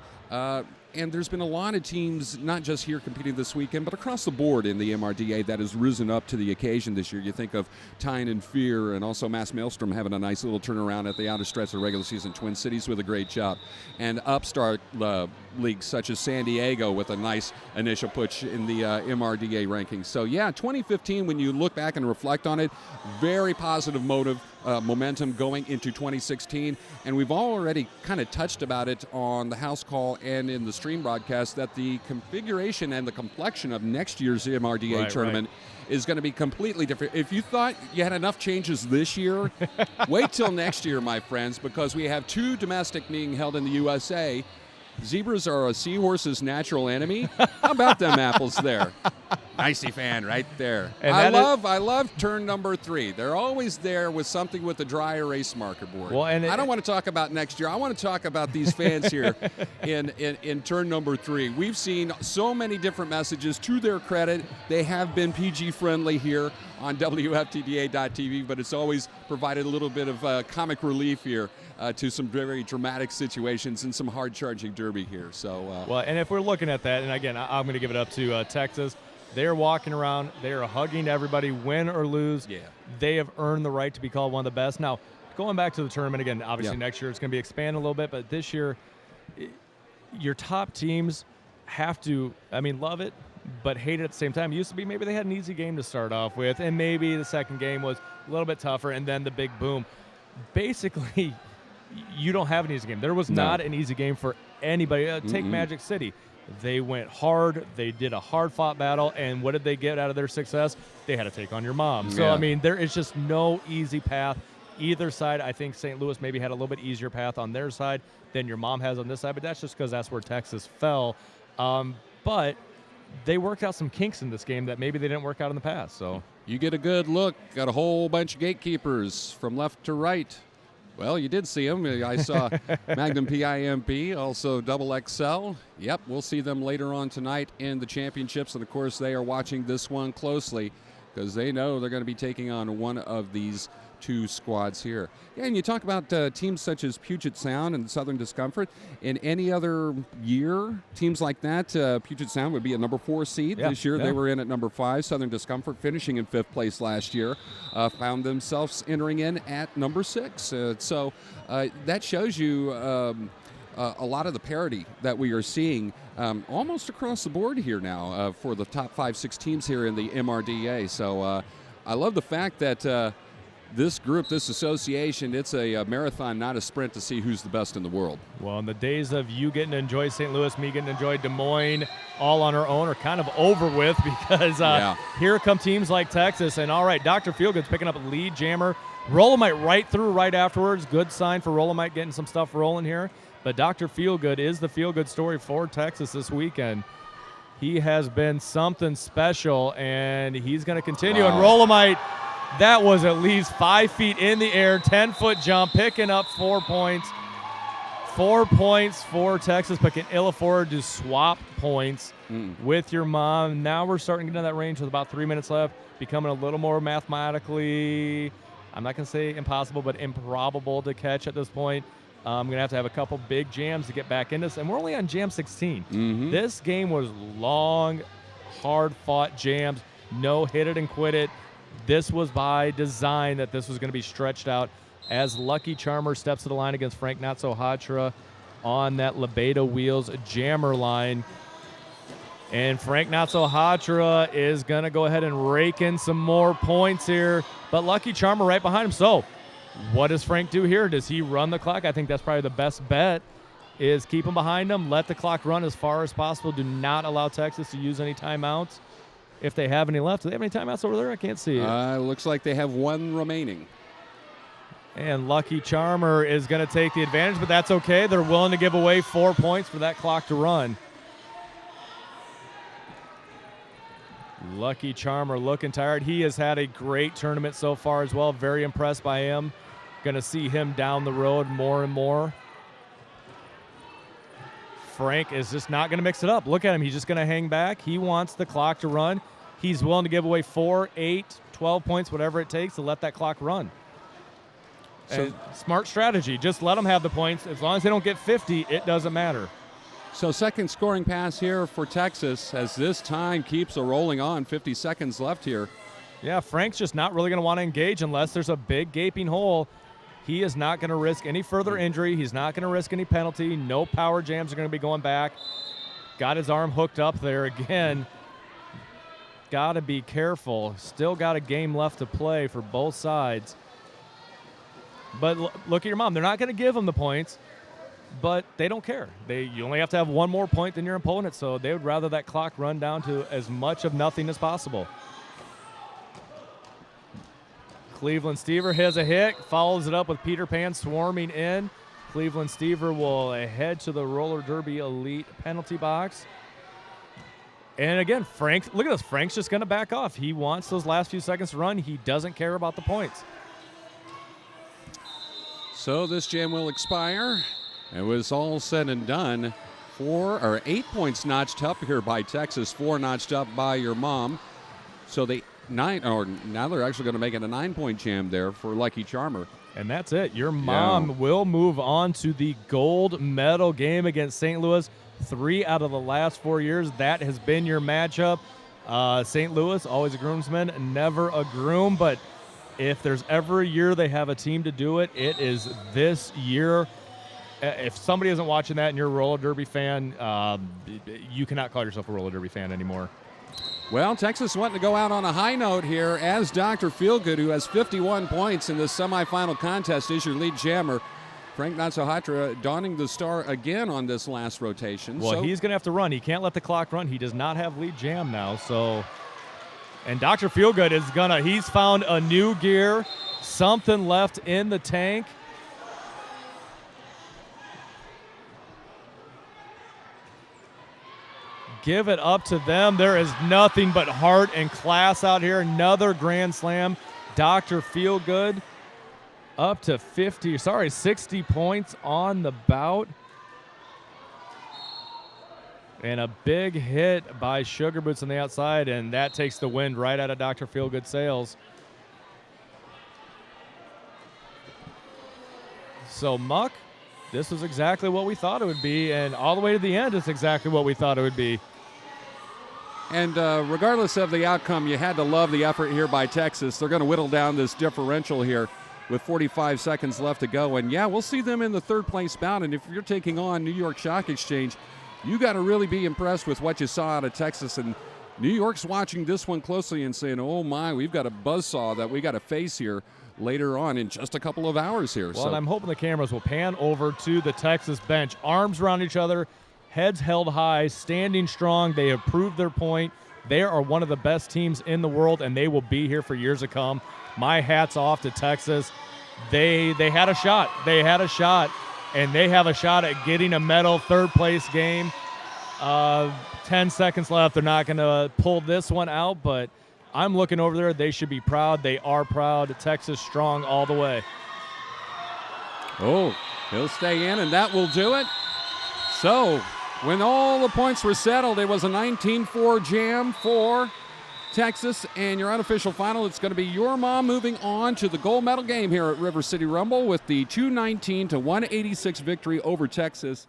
And there's been a lot of teams, not just here competing this weekend, but across the board in the MRDA that has risen up to the occasion this year. You think of Tyne and Fear and also Mass Maelstrom having a nice little turnaround at the outer stretch of the regular season. Twin Cities with a great job. And upstart leagues such as San Diego with a nice initial push in the MRDA rankings. So, yeah, 2015, when you look back and reflect on it, very positive momentum going into 2016. And we've already kind of touched about it on the house call and in the stream broadcast that the configuration and the complexion of next year's MRDA tournament is going to be completely different. If you thought you had enough changes this year, wait till next year, my friends, because we have two domestic being held in the USA. Zebras are a seahorse's natural enemy. How about them apples there? Nicey fan right there. And I love turn number 3. They're always there with something with a dry erase marker board. Well, and I don't want to talk about next year. I want to talk about these fans here in turn number 3. We've seen so many different messages. To their credit, they have been PG friendly here on WFTDA.tv, but it's always provided a little bit of comic relief here to some very dramatic situations and some hard-charging derby here. So, well, and if we're looking at that, and again, I'm going to give it up to Texas. They're walking around. They're hugging everybody, win or lose. Yeah. They have earned the right to be called one of the best. Now, going back to the tournament, again, obviously next year it's going to be expanded a little bit, but this year your top teams have to, love it, but hate it at the same time. It used to be maybe they had an easy game to start off with, and maybe the second game was a little bit tougher, and then the big boom. Basically, you don't have an easy game. There was not an easy game for anybody. Take Magic City. They went hard. They did a hard-fought battle, and what did they get out of their success? They had to take on your mom. So, there is just no easy path either side. I think St. Louis maybe had a little bit easier path on their side than your mom has on this side, but that's just because that's where Texas fell. But they worked out some kinks in this game that maybe they didn't work out in the past. So you get a good look. Got a whole bunch of gatekeepers from left to right. Well, you did see them. I saw Magnum PIMP, also Double XL. Yep, we'll see them later on tonight in the championships. And, of course, they are watching this one closely because they know they're going to be taking on one of these two squads here. Yeah, and you talk about teams such as Puget Sound and Southern Discomfort. In any other year, teams like that, Puget Sound would be a number 4 seed. This year they were in at number 5. Southern Discomfort finishing in 5th place last year, found themselves entering in at number 6. So that shows you a lot of the parity that we are seeing almost across the board here now for the top 5-6 teams here in the MRDA. So I love the fact that this group, this association, it's a marathon, not a sprint, to see who's the best in the world. Well, in the days of you getting to enjoy St. Louis, me getting to enjoy Des Moines all on our own are kind of over with because here come teams like Texas. And, all right, Dr. Feelgood's picking up a lead jammer. Rolomite right through right afterwards. Good sign for Rolomite getting some stuff rolling here. But Dr. Feelgood is the feel-good story for Texas this weekend. He has been something special, and he's going to continue. And Rolomite, that was at least 5 feet in the air, 10-foot jump, picking up 4 points. 4 points for Texas, but can ill afford to swap points with your mom. Now we're starting to get in that range with about 3 minutes left, becoming a little more mathematically, I'm not going to say impossible, but improbable to catch at this point. I'm going to have a couple big jams to get back into this, and we're only on jam 16. This game was long, hard-fought jams, no hit it and quit it. This was by design that this was going to be stretched out as Lucky Charmer steps to the line against Frank Not-So-Hatra on that Lebeda Wheels jammer line. And Frank Not-So-Hatra is going to go ahead and rake in some more points here, but Lucky Charmer right behind him. So what does Frank do here? Does he run the clock? I think that's probably the best bet, is keep him behind him, let the clock run as far as possible. Do not allow Texas to use any timeouts if they have any left. Do they have any timeouts over there? I can't see it. Looks like they have one remaining. And Lucky Charmer is going to take the advantage, but that's okay. They're willing to give away 4 points for that clock to run. Lucky Charmer looking tired. He has had a great tournament so far as well. Very impressed by him. Going to see him down the road more and more. Frank is just not going to mix it up. Look at him. He's just going to hang back. He wants the clock to run. He's willing to give away 4, 8, 12 points, whatever it takes to let that clock run. So, smart strategy. Just let them have the points. As long as they don't get 50, it doesn't matter. So second scoring pass here for Texas as this time keeps rolling on. 50 seconds left here. Yeah, Frank's just not really going to want to engage unless there's a big gaping hole. He is not going to risk any further injury. He's not going to risk any penalty. No power jams are going to be going back. Got his arm hooked up there again. Got to be careful. Still got a game left to play for both sides. But look at your mom. They're not going to give them the points, but they don't care. You only have to have one more point than your opponent, so they would rather that clock run down to as much of nothing as possible. Cleveland Stever has a hit, follows it up with Peter Pan swarming in. Cleveland Stever will head to the roller derby elite penalty box. And again, Frank, look at this. Frank's just going to back off. He wants those last few seconds to run. He doesn't care about the points. So this jam will expire. It was all said and done. 8 points notched up here by Texas, 4 notched up by your mom. So now they're actually going to make it a 9-point jam there for Lucky Charmer. And that's it. Your mom will move on to the gold medal game against St. Louis. 3 out of the last 4 years, that has been your matchup. St. Louis, always a groomsman, never a groom. But if there's ever a year they have a team to do it, it is this year. If somebody isn't watching that and you're a roller derby fan, you cannot call yourself a roller derby fan anymore. Well, Texas wanting to go out on a high note here as Dr. Feelgood, who has 51 points in the semifinal contest, is your lead jammer. Frank Not-So-Hatra donning the star again on this last rotation. Well, he's going to have to run. He can't let the clock run. He does not have lead jam now. So, and Dr. Feelgood is he's found a new gear, something left in the tank. Give it up to them. There is nothing but heart and class out here. Another grand slam. Dr. Feelgood up to 60 points on the bout. And a big hit by Sugar Boots on the outside, and that takes the wind right out of Dr. Feelgood's sails. So, Muck, this was exactly what we thought it would be, and all the way to the end, it's exactly what we thought it would be. And regardless of the outcome, you had to love the effort here by Texas. They're going to whittle down this differential here with 45 seconds left to go. And, yeah, we'll see them in the third-place bout. And if you're taking on New York Stock Exchange, you got to really be impressed with what you saw out of Texas. And New York's watching this one closely and saying, oh, my, we've got a buzzsaw that we got to face here later on in just a couple of hours here. Well, and I'm hoping the cameras will pan over to the Texas bench. Arms around each other, heads held high, standing strong. They have proved their point. They are one of the best teams in the world, and they will be here for years to come. My hat's off to Texas. They had a shot. They had a shot, and they have a shot at getting a medal, third-place game. 10 seconds left. They're not going to pull this one out, but I'm looking over there. They should be proud. They are proud. Texas strong all the way. Oh, he'll stay in, and that will do it. So, when all the points were settled, it was a 19-4 jam for Texas, and your unofficial final, it's going to be your mom moving on to the gold medal game here at River City Rumble with the 219-186 victory over Texas.